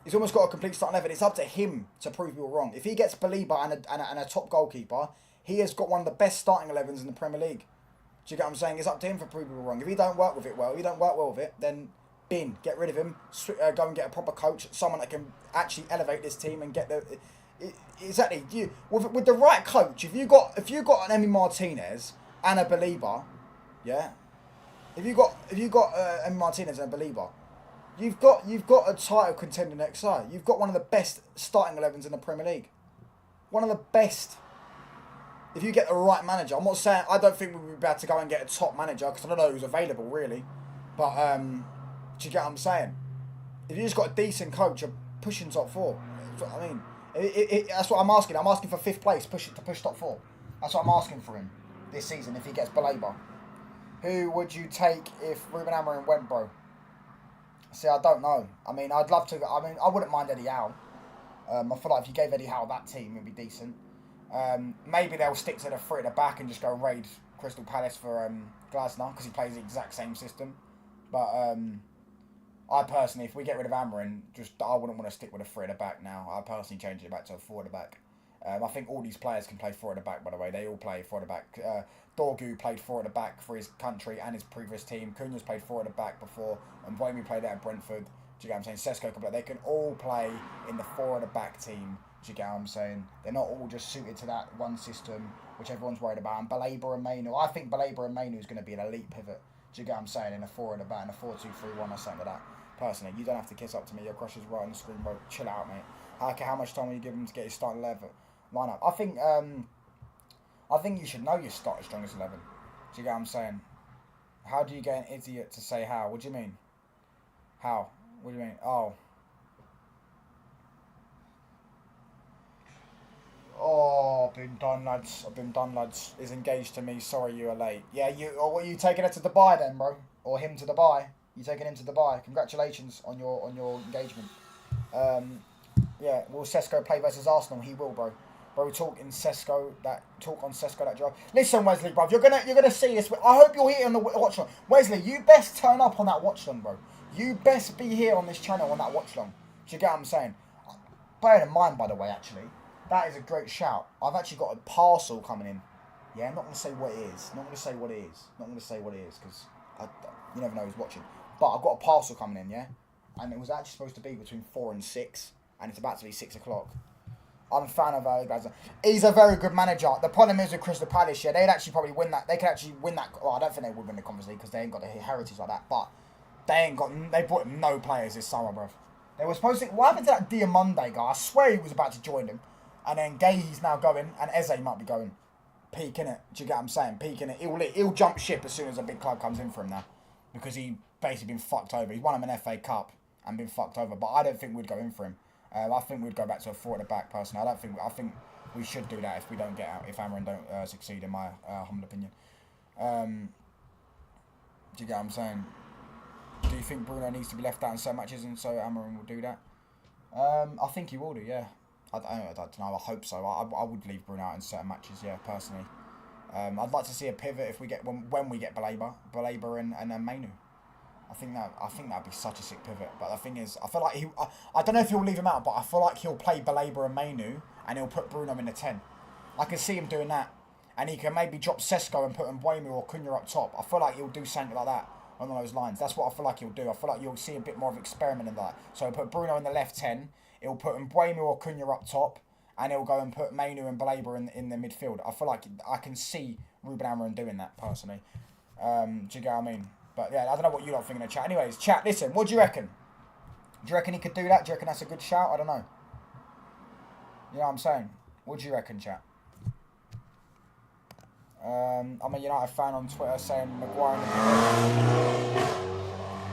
He's almost got a complete starting 11. It's up to him to prove people wrong. If he gets Baleba and a top goalkeeper, he has got one of the best starting 11s in the Premier League. Do you get what I'm saying? It's up to him for proving people wrong. If he don't work with it well, then bin, get rid of him, go and get a proper coach, someone that can actually elevate this team and get the... Exactly. With the right coach, if you got an Emi Martinez and a Baleba, yeah. If you got Emi Martinez and a Baleba, you've got a title contender next side. You've got one of the best starting 11s in the Premier League. One of the best. If you get the right manager, I'm not saying I don't think we'll be able to go and get a top manager because I don't know who's available really, but do you get what I'm saying? If you just got a decent coach, you're pushing top 4. That's what I mean. That's what I'm asking. I'm asking for 5th place, push top 4. That's what I'm asking for him this season if he gets Baleba. Who would you take if Ruben Amorim went, bro? See, I don't know. I mean, I'd love to. I mean, I wouldn't mind Eddie Howe. I feel like if you gave Eddie Howe that team, it'd be decent. Maybe they'll stick to the 3 at the back and just go raid Crystal Palace for Glasner because he plays the exact same system. But I personally, if we get rid of Amorim, I wouldn't want to stick with a 3 at the back now. I personally change it back to a 4 at the back. I think all these players can play 4 at the back, by the way. They all play 4 at the back. Dorgu played 4 at the back for his country and his previous team. Cunha's played 4 at the back before. And Boemi played at Brentford. Do you get what I'm saying? Sesko can play. They can all play in the 4 at the back team. Do you get what I'm saying? They're not all just suited to that one system, which everyone's worried about. And Baleba and Mainu. I think Baleba and Mainu is going to be an elite pivot. Do you get what I'm saying? In a 4 at the back, in a 4-2-3-1 or something like that. Personally, you don't have to kiss up to me. Your crush is right on the screen, bro. Chill out, mate. How much time will you give him to get his starting 11 lineup? I think you should know your starting strongest 11. Do you get what I'm saying? How do you get an idiot to say how? What do you mean? How? What do you mean? Oh. Oh, I've been done, lads. I've been done, lads. Is engaged to me. Sorry you are late. Yeah, or what, you taking her to Dubai then, bro? Or him to Dubai? You taking him to Dubai? Congratulations on your engagement. Yeah, will Sesko play versus Arsenal? He will, bro. Bro, talk on Sesko that drive. Listen, Wesley, bro, you're gonna see this. I hope you're here on the watch long. Wesley, you best turn up on that watch long, bro. You best be here on this channel on that watch long. Do you get what I'm saying? Bear in mind, by the way, actually, that is a great shout. I've actually got a parcel coming in. Yeah, I'm not gonna say what it is. Not gonna say what it is. Not gonna say what it is because you never know who's watching. But I've got a parcel coming in, yeah, and it was actually supposed to be between 4 and 6, and it's about to be 6 o'clock. I'm a fan of Baleba. He's a very good manager. The problem is with Crystal Palace, yeah, they'd actually probably win that. They could actually win that. Well, I don't think they would win the Conference League because they ain't got the heritage like that. But they brought no players this summer, bro. They were supposed to. What happened to that Diamande guy? I swear he was about to join them, and then Gay's now going, and Eze might be going. Peak in it. Do you get what I'm saying? Peak in it. He'll jump ship as soon as a big club comes in for him now, because he basically been fucked over. He's won him an FA Cup and been fucked over. But I don't think we'd go in for him. I think we'd go back to a 4 at the back, personally. I think we should do that if we don't get out, if Amorim don't succeed, in my humble opinion. Do you get what I'm saying? Do you think Bruno needs to be left out in certain matches and so Amorim will do that? I think he will do, yeah. I don't know, I hope so. I would leave Bruno out in certain matches, yeah, personally. I'd like to see a pivot if we get when we get Baleba and Mainu. I think that'd be such a sick pivot. But the thing is, I feel like I don't know if he'll leave him out, but I feel like he'll play Baleba and Mainu and he'll put Bruno in the 10. I can see him doing that. And he can maybe drop Sesko and put Mbuemu or Cunha up top. I feel like he'll do something like that on those lines. That's what I feel like he'll do. I feel like you'll see a bit more of experiment in that. So he'll put Bruno in the left 10. He'll put Mbuemu or Cunha up top. And he'll go and put Mainu and Baleba in the midfield. I feel like I can see Ruben Amorim doing that, personally. Do you get what I mean? But yeah, I don't know what you lot think in the chat. Anyways, chat, listen, what do you reckon? Do you reckon he could do that? Do you reckon that's a good shout? I don't know. You know what I'm saying? What do you reckon, chat? I'm a United fan on Twitter saying Maguire.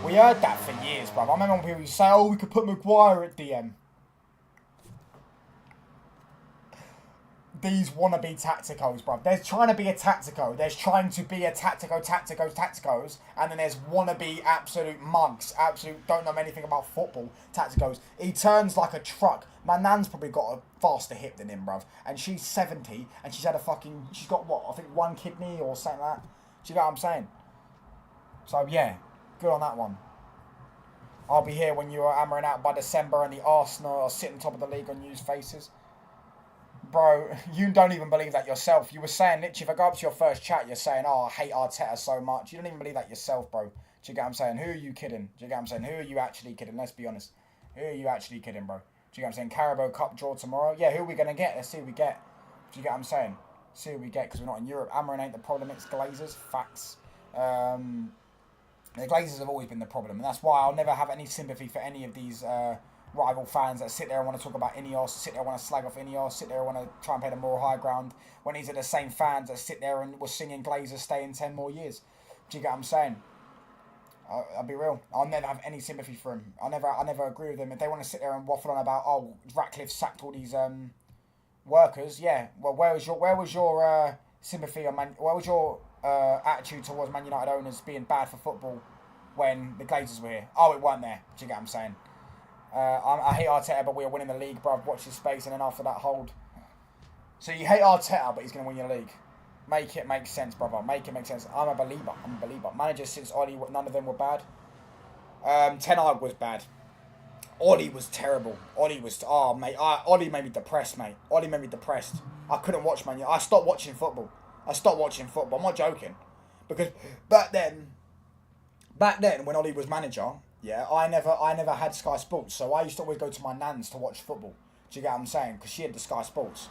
We heard that for years, bruv. I remember when people used to say, oh, we could put Maguire at DM. These wannabe tacticos, bruv. There's trying to be a tactico. There's trying to be a tacticos. And then there's wannabe absolute mugs. Absolute don't know anything about football tacticos. He turns like a truck. My nan's probably got a faster hip than him, bruv. And she's 70. And she's got what? I think 1 kidney or something like that. Do you know what I'm saying? So, yeah. Good on that one. I'll be here when you are hammering out by December and the Arsenal are sitting top of the league on news faces. Bro, you don't even believe that yourself. You were saying, literally, if I go up to your first chat, you're saying, oh, I hate Arteta so much. You don't even believe that yourself, bro. Do you get what I'm saying? Who are you kidding? Do you get what I'm saying? Who are you actually kidding? Let's be honest. Who are you actually kidding, bro? Do you get what I'm saying? Carabao Cup draw tomorrow? Yeah, who are we going to get? Let's see who we get. Do you get what I'm saying? See who we get, because we're not in Europe. Amorim ain't the problem, it's Glazers. Facts. The Glazers have always been the problem, and that's why I'll never have any sympathy for any of these rival fans that sit there and want to talk about Ineos, sit there and want to slag off Ineos, sit there and want to try and play the moral high ground, when these are the same fans that sit there and were singing Glazers stay in 10 more years. Do you get what I'm saying? I'll be real. I'll never have any sympathy for him. I never agree with them. If they want to sit there and waffle on about, oh, Ratcliffe sacked all these workers, yeah. Well, where was your sympathy on where was your attitude towards Man United owners being bad for football when the Glazers were here? Oh, it weren't there. Do you get what I'm saying? I hate Arteta, but we are winning the league, bruv. Watch his space, and then after that, hold. So you hate Arteta, but he's going to win your league. Make it make sense, brother. Make it make sense. I'm a believer. Managers since Oli, none of them were bad. Ten Hag was bad. Ollie was terrible. Ollie was... Oh, mate. Ollie made me depressed, mate. Ollie made me depressed. I couldn't watch Man United. I stopped watching football. I'm not joking. Because back then, when Ollie was manager, yeah, I never had Sky Sports. So I used to always go to my nan's to watch football. Do you get what I'm saying? Because she had the Sky Sports.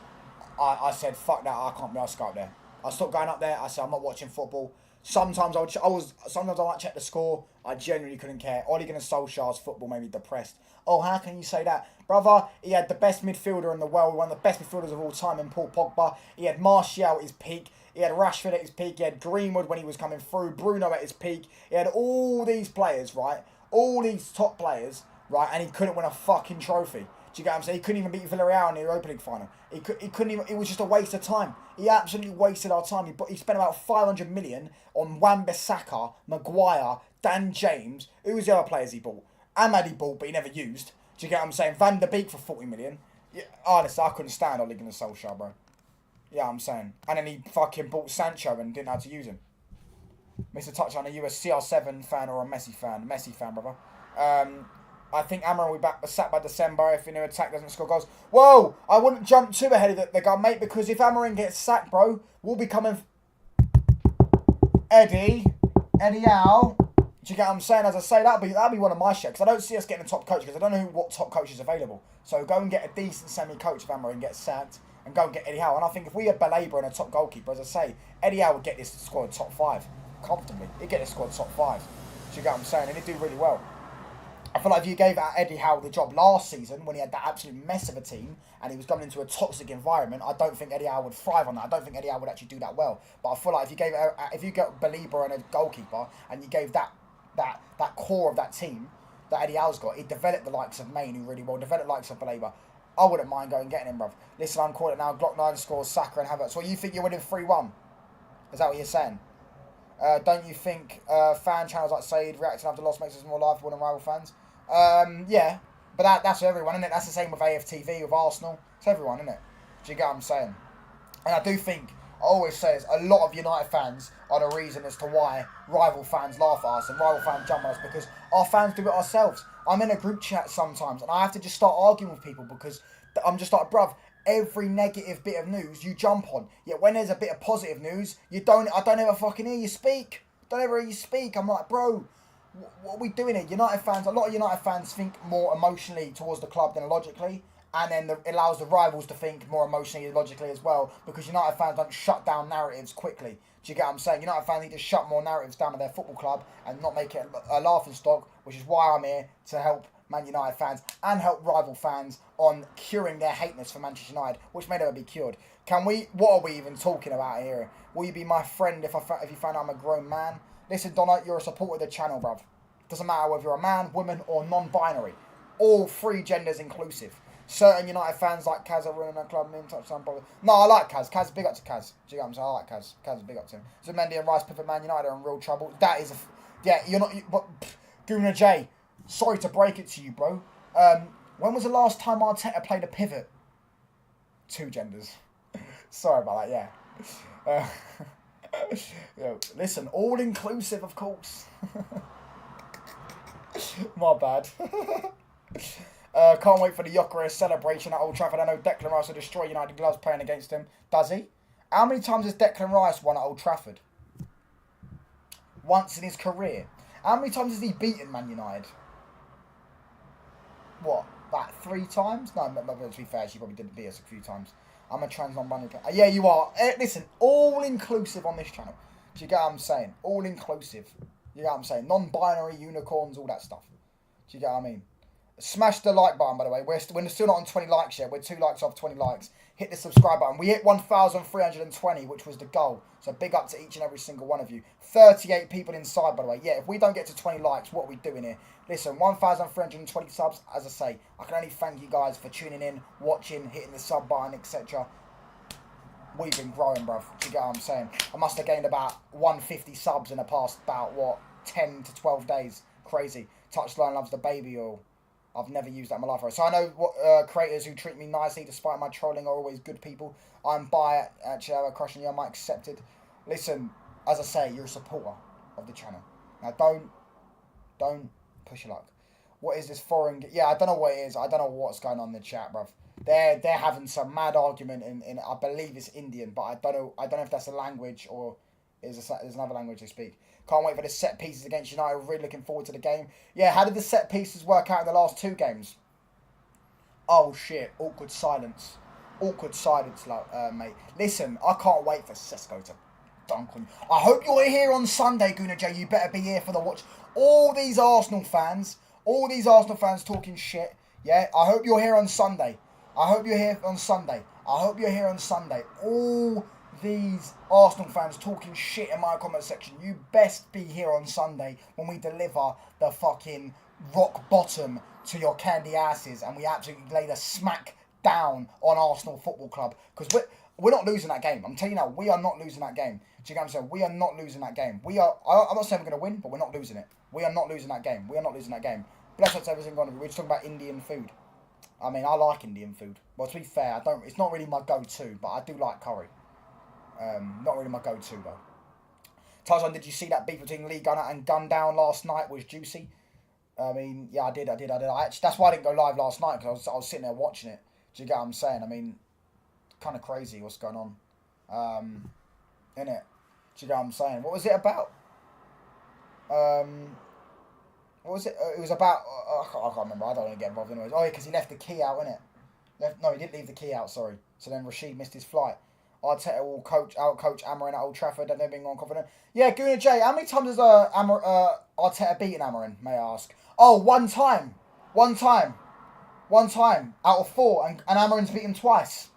I said, fuck that. I can't be asked to go up there. I stopped going up there. I said, I'm not watching football. Sometimes sometimes I might check the score. I genuinely couldn't care. Ole Gunnar Solskjaer's football made me depressed. Oh, how can you say that? Brother, he had the best midfielder in the world, one of the best midfielders of all time in Paul Pogba. He had Martial at his peak. He had Rashford at his peak. He had Greenwood when he was coming through. Bruno at his peak. He had all these players, right? All these top players, right? And he couldn't win a fucking trophy. Do you get what I'm saying? He couldn't even beat Villarreal in the Europa League final. He couldn't even. It was just a waste of time. He absolutely wasted our time. He spent about 500 million on Wan-Bissaka, Maguire, Dan James. Who was the other players he bought? Ahmad he bought, but he never used. Do you get what I'm saying? Van der Beek for 40 million. Yeah, honestly, I couldn't stand Ole Gunnar Solskjaer, bro. Yeah, I'm saying. And then he fucking bought Sancho and didn't know how to use him. Mr. Touchdown, are you a CR7 fan or a Messi fan? Messi fan, brother. I think Amorim will be back sacked by December if the new attack doesn't score goals. Whoa! I wouldn't jump too ahead of the gun, mate, because if Amorim gets sacked, bro, we'll be coming... Eddie Howe. Do you get what I'm saying? As I say, that'll be one of my shit, because I don't see us getting a top coach, because I don't know what top coach is available. So go and get a decent semi-coach if Amorim gets sacked, and go and get Eddie Howe. And I think if we had Baleba and a top goalkeeper, as I say, Eddie Howe would get this squad top 5, comfortably. He'd get this squad top 5. Do you get what I'm saying? And he'd do really well. I feel like if you gave Eddie Howe the job last season when he had that absolute mess of a team and he was going into a toxic environment, I don't think Eddie Howe would thrive on that. I don't think Eddie Howe would actually do that well. But I feel like if you got Baleba and a goalkeeper and you gave that core of that team that Eddie Howe's got, he'd develop the likes of Mainu really well, develop the likes of Baleba. I wouldn't mind going and getting him, bruv. Listen, I'm calling it now. Glock 9 scores Saka and Havertz. So you think you're winning 3-1? Is that what you're saying? Don't you think fan channels like Said reacting after loss makes us more lively than rival fans? Yeah, but that's everyone, isn't it? That's the same with AFTV, with Arsenal. It's everyone, isn't it? Do you get what I'm saying? And I do think, I always say this, a lot of United fans are the reason as to why rival fans laugh at us and rival fans jump at us, because our fans do it ourselves. I'm in a group chat sometimes and I have to just start arguing with people because I'm just like, bruv, every negative bit of news you jump on. Yet when there's a bit of positive news, I don't ever fucking hear you speak. Don't ever hear you speak. I'm like, bro, what are we doing here? United fans, a lot of United fans think more emotionally towards the club than logically, and then it allows the rivals to think more emotionally and logically as well, because United fans don't shut down narratives quickly. Do you get what I'm saying? United fans need to shut more narratives down at their football club and not make it a laughing stock, which is why I'm here to help Man United fans and help rival fans on curing their hateness for Manchester United, which may never be cured. What are we even talking about here? Will you be my friend if you find out I'm a grown man? Listen, Donna, you're a supporter of the channel, bruv. Doesn't matter whether you're a man, woman, or non-binary. All 3 genders inclusive. Certain United fans like Kaz are ruining their club, name touch some problem. No, I like Kaz. Kaz, big up to Kaz. Do you know what I'm saying? I like Kaz. Kaz is big up to him. So Mendy and Rice, Pivot Man United are in real trouble. That is you're not... But Guna J, sorry to break it to you, bro. When was the last time Arteta played a pivot? 2 genders. Sorry about that, yeah. Listen, all inclusive, of course. My bad. Can't wait for the Gyökeres celebration at Old Trafford. I know Declan Rice will destroy United gloves playing against him. Does he? How many times has Declan Rice won at Old Trafford? Once in his career. How many times has he beaten Man United? What? About 3 times? No, to be fair, she probably didn't beat us a few times. I'm a trans non-binary player. Yeah, you are. Listen, all inclusive on this channel. Do you get what I'm saying? All inclusive. You get what I'm saying? Non-binary, unicorns, all that stuff. Do you get what I mean? Smash the like button, by the way. We're still not on 20 likes yet. We're 2 likes off 20 likes. Hit the subscribe button. We hit 1,320, which was the goal. So big up to each and every single one of you. 38 people inside, by the way. Yeah, if we don't get to 20 likes, what are we doing here? Listen, 1,320 subs. As I say, I can only thank you guys for tuning in, watching, hitting the sub button, etc. We've been growing, bruv. Do you get what I'm saying? I must have gained about 150 subs in the past about, 10 to 12 days. Crazy. Touchline loves the baby oil. I've never used that in my life. So I know what creators who treat me nicely despite my trolling are always good people. I'm bi, actually, I have a crush on you. I might accept it. Listen, as I say, you're a supporter of the channel. Now, don't push your luck. What is this foreign... Yeah, I don't know what it is. I don't know what's going on in the chat, bruv. They're having some mad argument in I believe it's Indian, but I don't know if that's a language or there's another language they speak. Can't wait for the set pieces against United. Really looking forward to the game. Yeah, how did the set pieces work out in the last 2 games? Oh shit, awkward silence. Awkward silence, mate. Listen, I can't wait for Sesko to dunk on you. I hope you're here on Sunday, Guna J. You better be here for the watch. All these Arsenal fans talking shit. Yeah, I hope you're here on Sunday. All these Arsenal fans talking shit in my comment section. You best be here on Sunday when we deliver the fucking rock bottom to your candy asses and we absolutely lay the smack down on Arsenal Football Club. Because we're not losing that game. I'm telling you now, we are not losing that game. Do you get what I'm saying? We are not losing that game. I'm not saying we're going to win, but we're not losing it. We are not losing that game. Bless us, everything gone. We're just talking about Indian food. I mean, I like Indian food. Well, to be fair, it's not really my go-to, but I do like curry. Not really my go-to, though. Tarzan, did you see that beef between Lee Gunner and Gundown last night was juicy? I mean, yeah, I did. Actually, that's why I didn't go live last night, because I was sitting there watching it. Do you get what I'm saying? I mean, kind of crazy what's going on. Innit? Do you get what I'm saying? What was it about? What was it? It was about... I can't remember. I don't want to get involved anyways. Oh, yeah, because he left the key out, innit? No, he didn't leave the key out, sorry. So then Rashid missed his flight. Arteta will out-coach Amorim at Old Trafford. They've been confident. Yeah, Guna J, how many times has Arteta beaten Amorim, may I ask? Oh, one time. Out of 4, and Amorim's beaten twice.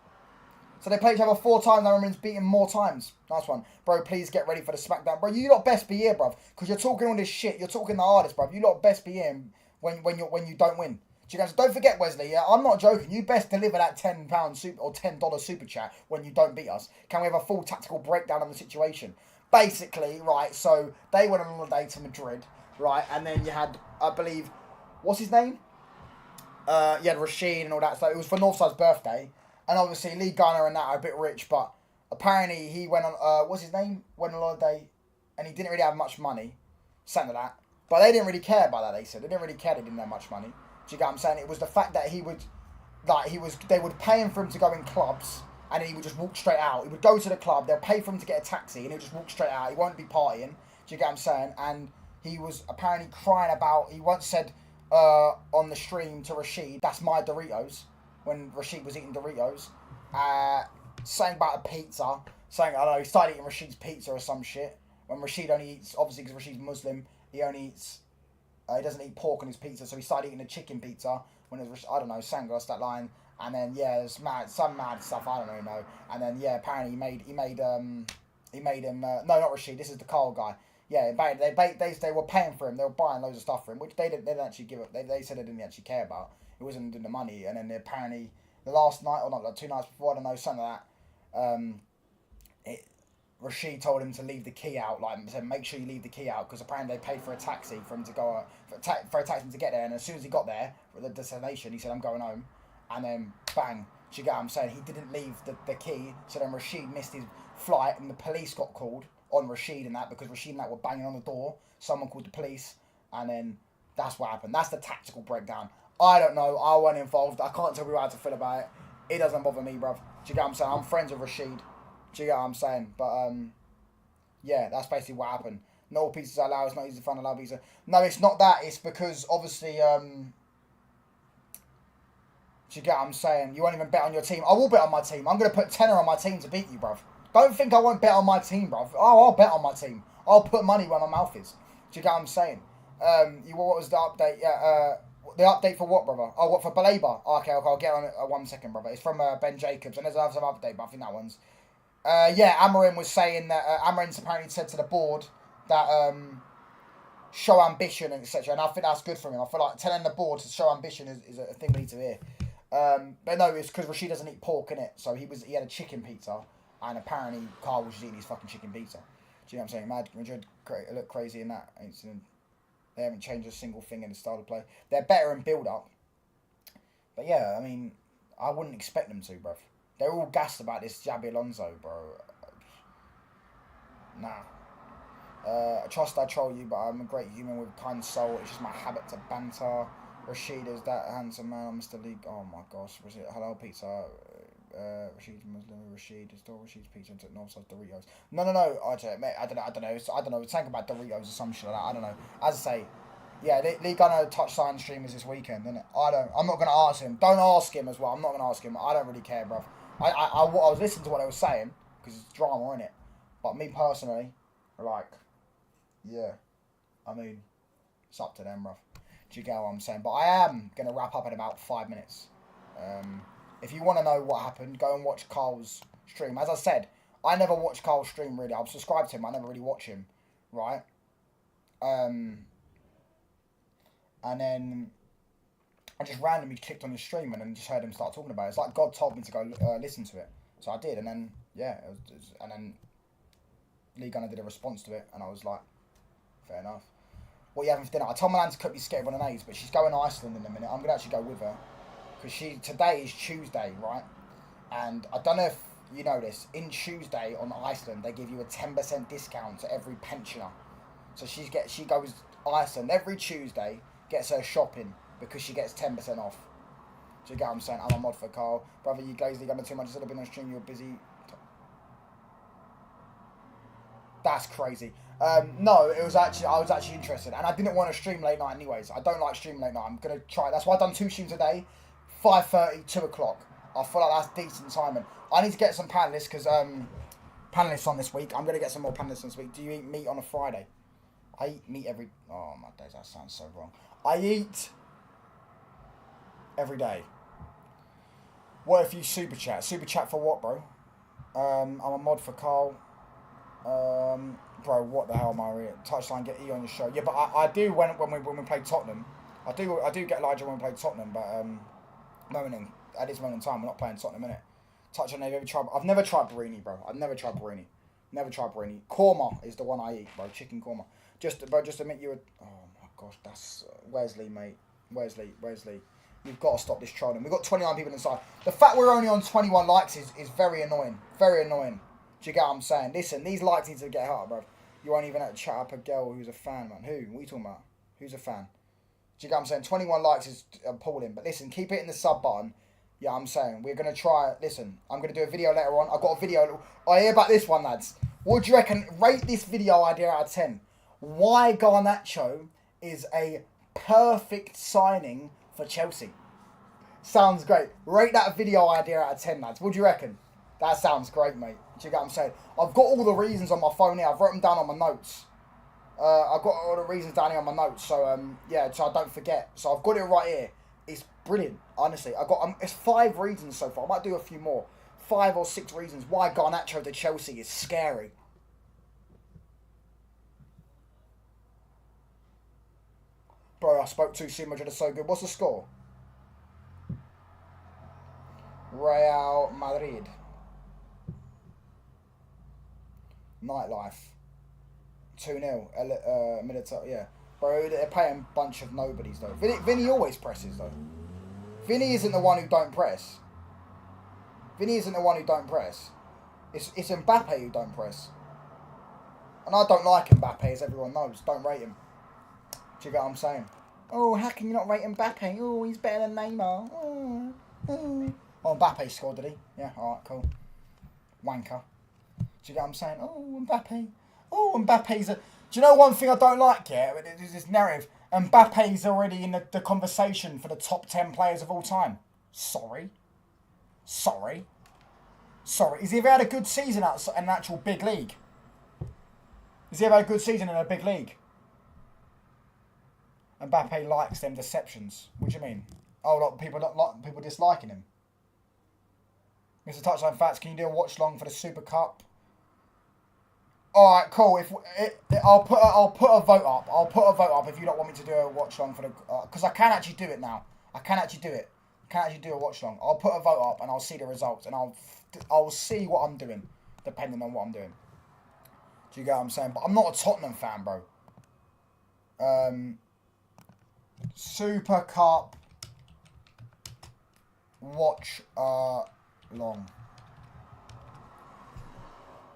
So they played each other 4 times, and Amorim's beaten more times. Nice one. Bro, please get ready for the smackdown. Bro, you lot best be here, bruv. Because you're talking all this shit. You're talking the hardest, bruv. You lot best be here when you don't win. Do you guys, don't forget, Wesley, yeah, I'm not joking. You best deliver that £10 super or $10 super chat when you don't beat us. Can we have a full tactical breakdown on the situation? Basically, right, so they went on holiday to Madrid, right, and then you had, I believe, what's his name? You had Rashid and all that stuff. It was for Northside's birthday. And obviously, Lee Gunner and that are a bit rich, but apparently he went on, what's his name? Went on holiday, and he didn't really have much money. Something like that. But they didn't really care about that, they said. They didn't really care they didn't have much money. Do you get what I'm saying? It was the fact that they would pay him for him to go in clubs, and then he would just walk straight out. He would go to the club, they'll pay for him to get a taxi, and he'll just walk straight out. He won't be partying. Do you get what I'm saying? And he was apparently crying about, he once said on the stream to Rashid, that's my Doritos, when Rashid was eating Doritos, saying about a pizza, saying, I don't know, he started eating Rashid's pizza or some shit, when Rashid only eats, obviously because Rashid's Muslim, he only eats, he doesn't eat pork on his pizza, so he started eating a chicken pizza, when it was, I don't know, Sangos, that line, and then, yeah, it's mad, some mad stuff, I don't really know, and then, yeah, apparently he made him, no, not Rashid, this is the Carl guy, yeah, they were paying for him, they were buying loads of stuff for him, which they didn't actually give up, they said they didn't actually care about. It wasn't in the money, and then apparently the last night, or not, like 2 nights before, I don't know, something like that, Rashid told him to leave the key out, like, said, make sure you leave the key out, because apparently they paid for a taxi for him to go, for a taxi to get there, and as soon as he got there, for the destination, he said, I'm going home, and then, bang, do you get what I'm saying? He didn't leave the key, so then Rashid missed his flight, and the police got called on Rashid and that, because Rashid and that were banging on the door, someone called the police, and then that's what happened. That's the tactical breakdown. I don't know. I wasn't involved. I can't tell you how to feel about it. It doesn't bother me, bruv. Do you get what I'm saying? I'm friends with Rashid. Do you get what I'm saying? But, yeah, that's basically what happened. Not all pizzas are allowed. It's not easy to find a loud pizza. No, it's not that. It's because, obviously, do you get what I'm saying? You won't even bet on your team. I will bet on my team. I'm going to put tenner on my team to beat you, bruv. Don't think I won't bet on my team, bruv. Oh, I'll bet on my team. I'll put money where my mouth is. Do you get what I'm saying? What was the update? Yeah, the update for what, brother? Oh, what, for Baleba? Okay, I'll get on it 1 second, brother. It's from Ben Jacobs, and there's another some update, but I think that one's... yeah, Amorim was saying that... Amorim's apparently said to the board that... show ambition, and etc. And I think that's good for him. I feel like telling the board to show ambition is a thing we need to hear. But no, it's because Rashid doesn't eat pork, innit? So he had a chicken pizza, and apparently Carl was just eating his fucking chicken pizza. Do you know what I'm saying? Madrid look crazy in that incident. They haven't changed a single thing in the style of play. They're better in build-up. But yeah, I mean, I wouldn't expect them to, bruv. They're all gassed about this Xabi Alonso, bro. Nah. I trust I troll you, but I'm a great human with kind soul. It's just my habit to banter. Rashid is that handsome man, Mr. League. Oh my gosh, was it hello pizza? Rashid's Muslim. Rashid is still Rashid's pizza and took north side Doritos. No. I don't know. Think about Doritos or some shit like that. I don't know. As I say, yeah, League Gunner touchline streamers this weekend, innit? I'm not gonna ask him. Don't ask him as well. I'm not gonna ask him. I don't really care, bruv. I was listening to what they were saying because it's drama, innit? But me personally, like, yeah, I mean, it's up to them, bruv. Do you get what I'm saying? But I am going to wrap up in about 5 minutes. If you want to know what happened, go and watch Carl's stream. As I said, I never watch Carl's stream, really. I'm subscribed to him. I never really watch him, right? And then I just randomly clicked on his stream and then just heard him start talking about it. It's like God told me to go listen to it. So I did. And then, yeah. And then Lee Gunner did a response to it. And I was like, fair enough. What are you having for dinner? I told my nan to cook me sketty bolognese, but she's going to Iceland in a minute. I'm going to actually go with her. Because today is Tuesday, right? And I don't know if you know this. In Tuesday on Iceland, they give you a 10% discount to every pensioner. So she goes Iceland every Tuesday, gets her shopping, because she gets 10% off. Do you get what I'm saying? I'm a mod for Carl. Brother, you guys, got too much. Instead of being on stream, you're busy. That's crazy. No, I was actually interested, and I didn't want to stream late night anyways. I don't like streaming late night. I'm gonna try. That's why I've done 2 streams a day, 5:30, 2 o'clock. I feel like that's decent timing. I need to get some panelists because panelists on this week. I'm gonna get some more panelists this week. Do you eat meat on a Friday? I eat meat every. Oh my days, that sounds so wrong. I eat every day. What if you super chat? Super chat for what, bro? I'm a mod for Carl. Bro, what the hell am I reading? Touchline, get E on your show. Yeah, but I do when we play Tottenham. I do get Elijah when we play Tottenham, but at this moment in time, we're not playing Tottenham, innit? I've never tried Barini, bro. I've never tried Barini. Never tried Barini. Korma is the one I eat, bro. Chicken korma. Just admit you were. Oh my gosh, that's Wesley, mate. Wesley. You've got to stop this trolling. We've got 29 people inside. The fact we're only on 21 likes is very annoying. Very annoying. Do you get what I'm saying? Listen, these likes need to get hard, bro. You won't even have to chat up a girl who's a fan, man. Who? What are you talking about? Who's a fan? Do you get what I'm saying? 21 likes is appalling. But listen, keep hitting the sub button. Yeah, I'm saying. We're going to try. Listen, I'm going to do a video later on. I've got a video. I hear about this one, lads. What do you reckon? Rate this video idea out of 10. Why Garnacho is a perfect signing for Chelsea. Sounds great. Rate that video idea out of 10, lads. What do you reckon? That sounds great, mate. Do you get what I'm saying? I've got all the reasons on my phone here. I've written them down on my notes. I've got all the reasons down here on my notes. So, yeah, so I don't forget. So I've got it right here. It's brilliant, honestly. It's 5 reasons so far. I might do a few more. 5 or 6 reasons why Garnacho to Chelsea is scary. Bro, I spoke too soon. Madrid is so good. What's the score? Real Madrid. Nightlife. 2-0. Military, yeah. Bro, they're playing a bunch of nobodies, though. Vinny always presses, though. Vinny isn't the one who don't press. It's Mbappe who don't press. And I don't like Mbappe, as everyone knows. Don't rate him. Do you get what I'm saying? Oh, how can you not rate Mbappe? Oh, he's better than Neymar. Oh, Mbappe scored, did he? Yeah, alright, cool. Wanker. Do you get what I'm saying? Oh, Mbappe. Oh, Mbappe's a... Do you know one thing I don't like, yeah? There's this narrative. Mbappe's already in the conversation for the top 10 players of all time. Sorry. Has he ever had a good season in an actual big league? Has he ever had a good season in a big league? Mbappe likes them deceptions. What do you mean? Oh, look, people disliking him. Mr. Touchline Facts, can you do a watch long for the Super Cup? All right, cool. I'll put a vote up. I'll put a vote up if you don't want me to do a watch long for the because I can actually do it now. I can actually do a watch long. I'll put a vote up and I'll see the results and I'll see what I'm doing depending on what I'm doing. Do you get what I'm saying? But I'm not a Tottenham fan, bro. Super Cup watch long.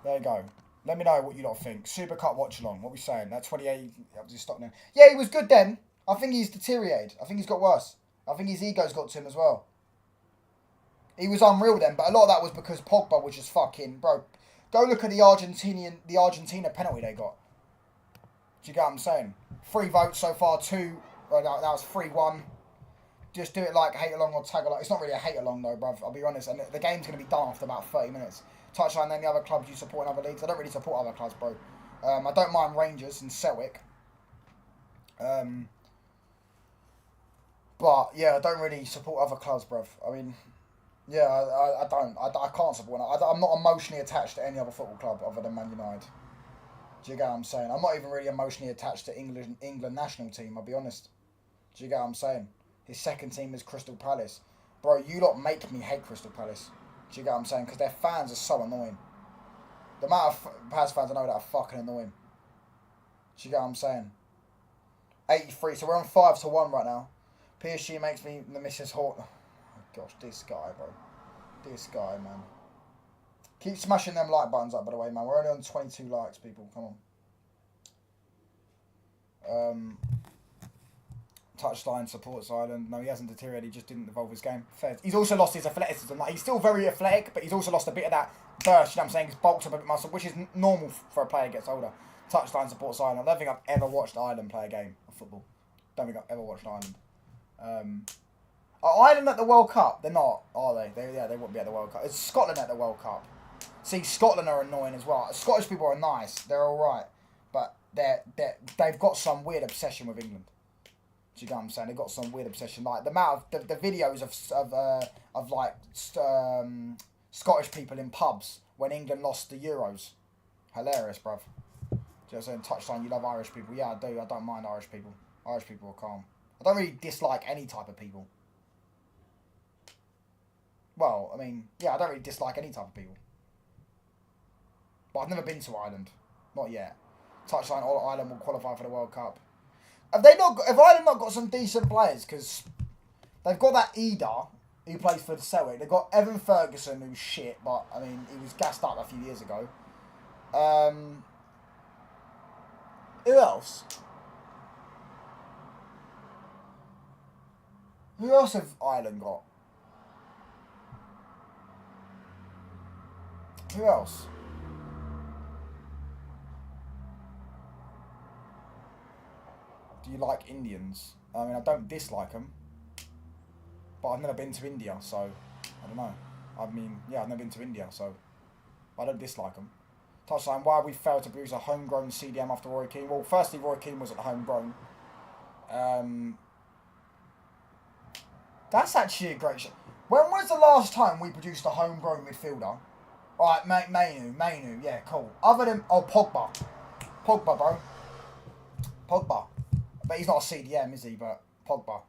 There you go. Let me know what you lot think. Super Cup watch along. What are we saying? That 28, obviously stopped now. Yeah, he was good then. I think he's deteriorated. I think he's got worse. I think his ego's got to him as well. He was unreal then, but a lot of that was because Pogba was just fucking... Bro, go look at the Argentina penalty they got. Do you get what I'm saying? 3 votes so far, 2... Well, that was 3-1. Just do it like hate-along or tag-along. It's not really a hate-along though, bruv. I'll be honest. And the game's going to be done after about 30 minutes. Touchline, then the other clubs you support in other leagues. I don't really support other clubs, bro. I don't mind Rangers and Celtic. But, yeah, I don't really support other clubs, bruv. I mean... Yeah, I don't. I can't support it. I'm not emotionally attached to any other football club other than Man United. Do you get what I'm saying? I'm not even really emotionally attached to England national team, I'll be honest. Do you get what I'm saying? His second team is Crystal Palace. Bro, you lot make me hate Crystal Palace. Do you get what I'm saying? Because their fans are so annoying. The amount of Palace fans I know that are fucking annoying. Do you get what I'm saying? 83, so we're on 5-1 right now. PSG makes me the Mrs. Hort. Gosh, this guy, bro. This guy, man. Keep smashing them like buttons up, by the way, man. We're only on 22 likes, people. Come on. Touchline supports Ireland. No, he hasn't deteriorated. He just didn't evolve his game. Fair. He's also lost his athleticism. Like, he's still very athletic, but he's also lost a bit of that burst. You know what I'm saying? He's bulked up a bit muscle, which is normal for a player who gets older. Touchline supports Ireland. I don't think I've ever watched Ireland play a game of football. Don't think I've ever watched Ireland. Are Ireland at the World Cup? They're not, are they? They wouldn't be at the World Cup. It's Scotland at the World Cup. See, Scotland are annoying as well. Scottish people are nice. They're all right. But they've got some weird obsession with England. Do you get what I'm saying? They've got some weird obsession. Like, the amount of... The videos of Scottish people in pubs when England lost the Euros. Hilarious, bruv. Do you know what I'm saying? Touchline, you love Irish people. Yeah, I do. I don't mind Irish people. Irish people are calm. I don't really dislike any type of people. Well, I mean, yeah, I don't really dislike any type of people. But I've never been to Ireland. Not yet. Touchline, all Ireland will qualify for the World Cup. Have Ireland not got some decent players? Because they've got that Ida, who plays for the Celtic. They've got Evan Ferguson, who's shit, but, I mean, he was gassed up a few years ago. Who else? Who else have Ireland got? Who else? Do you like Indians? I mean, I don't dislike them. But I've never been to India, so... I don't know. I mean, yeah, I've never been to India, so... I don't dislike them. Touchline, why we failed to produce a homegrown CDM after Roy Keane? Well, firstly, Roy Keane wasn't homegrown. That's actually a great shot. When was the last time we produced a homegrown midfielder? Alright, Mainu, yeah, cool. Other than... Oh, Pogba. Pogba, bro. Pogba. But he's not a CDM, is he? But Pogba.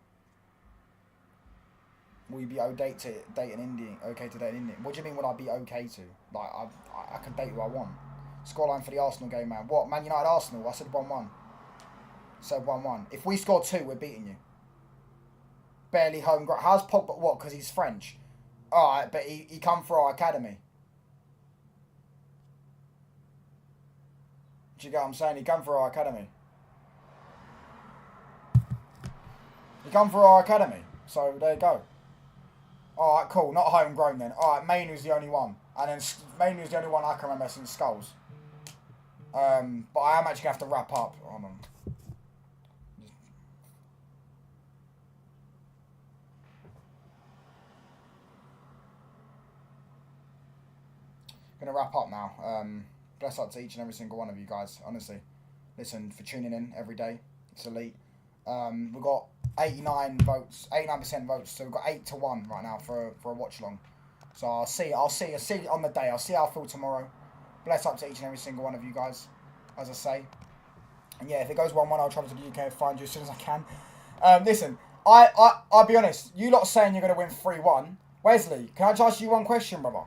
Will you be okay to date an Indian? Okay to date an Indian? What do you mean would I be okay to? Like, I can date who I want. Scoreline for the Arsenal game, man. What? Man United Arsenal? I said 1-1. Said 1-1. If we score 2, we're beating you. Barely homegrown. How's Pogba? What? Because he's French. Alright, but he come for our academy. Do you get what I'm saying? He come for our academy. He come for our academy. So, there you go. Alright, cool. Not homegrown then. Alright, Mainu's the only one. And then Mainu's the only one I can remember since Skulls. But I am actually going to have to wrap up. Hold on. Going to wrap up now. Bless up to each and every single one of you guys, honestly. Listen, for tuning in every day. It's elite. We've got 89% votes, so we've got 8-1 right now for a watch along. So I'll see on the day. I'll see how I feel tomorrow. Bless up to each and every single one of you guys, as I say. And yeah, if it goes 1-1, I'll travel to the UK and find you as soon as I can. Listen, I'll be honest. You lot saying you're going to win 3-1. Wesley, can I just ask you one question, brother?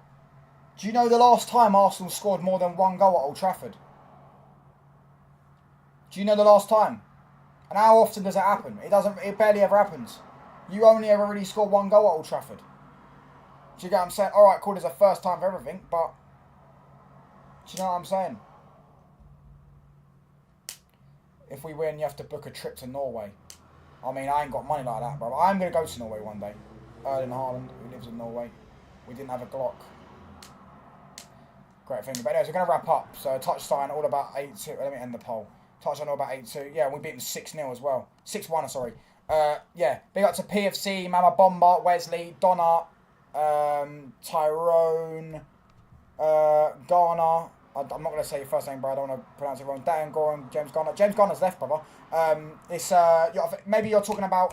Do you know the last time Arsenal scored more than 1 goal at Old Trafford? Do you know the last time? And how often does it happen? It barely ever happens. You only ever really score 1 goal at Old Trafford. Do you get what I'm saying? Alright, cool, there's a first time for everything, but... Do you know what I'm saying? If we win, you have to book a trip to Norway. I mean, I ain't got money like that, bro. I'm going to go to Norway one day. Erling Haaland, who lives in Norway. We didn't have a Glock. Great thing. But anyways, we're going to wrap up. So, touchline, all about 8-2. Let me end the poll. Touchline, all about 8-2. Yeah, we beat them 6-0 as well. 6-1, sorry. Yeah, big up to PFC, Mama Bomba, Wesley, Donna, Tyrone, Garner. I'm not going to say your first name, bro. I don't want to pronounce it wrong. Dan Goran, James Garner. James Garner's left, brother. Maybe you're talking about,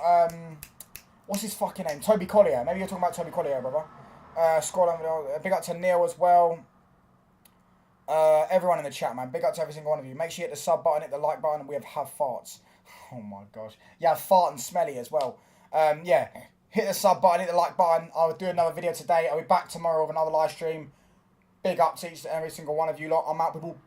what's his fucking name? Toby Collyer. Maybe you're talking about Toby Collyer, brother. Big up to Neil as well. Everyone in the chat, man. Big up to every single one of you. Make sure you hit the sub button, hit the like button, and we have farts. Oh my gosh. Yeah, fart and smelly as well. Yeah, hit the sub button, hit the like button. I'll do another video today. I'll be back tomorrow with another live stream. Big up to each and every single one of you lot. I'm out, people.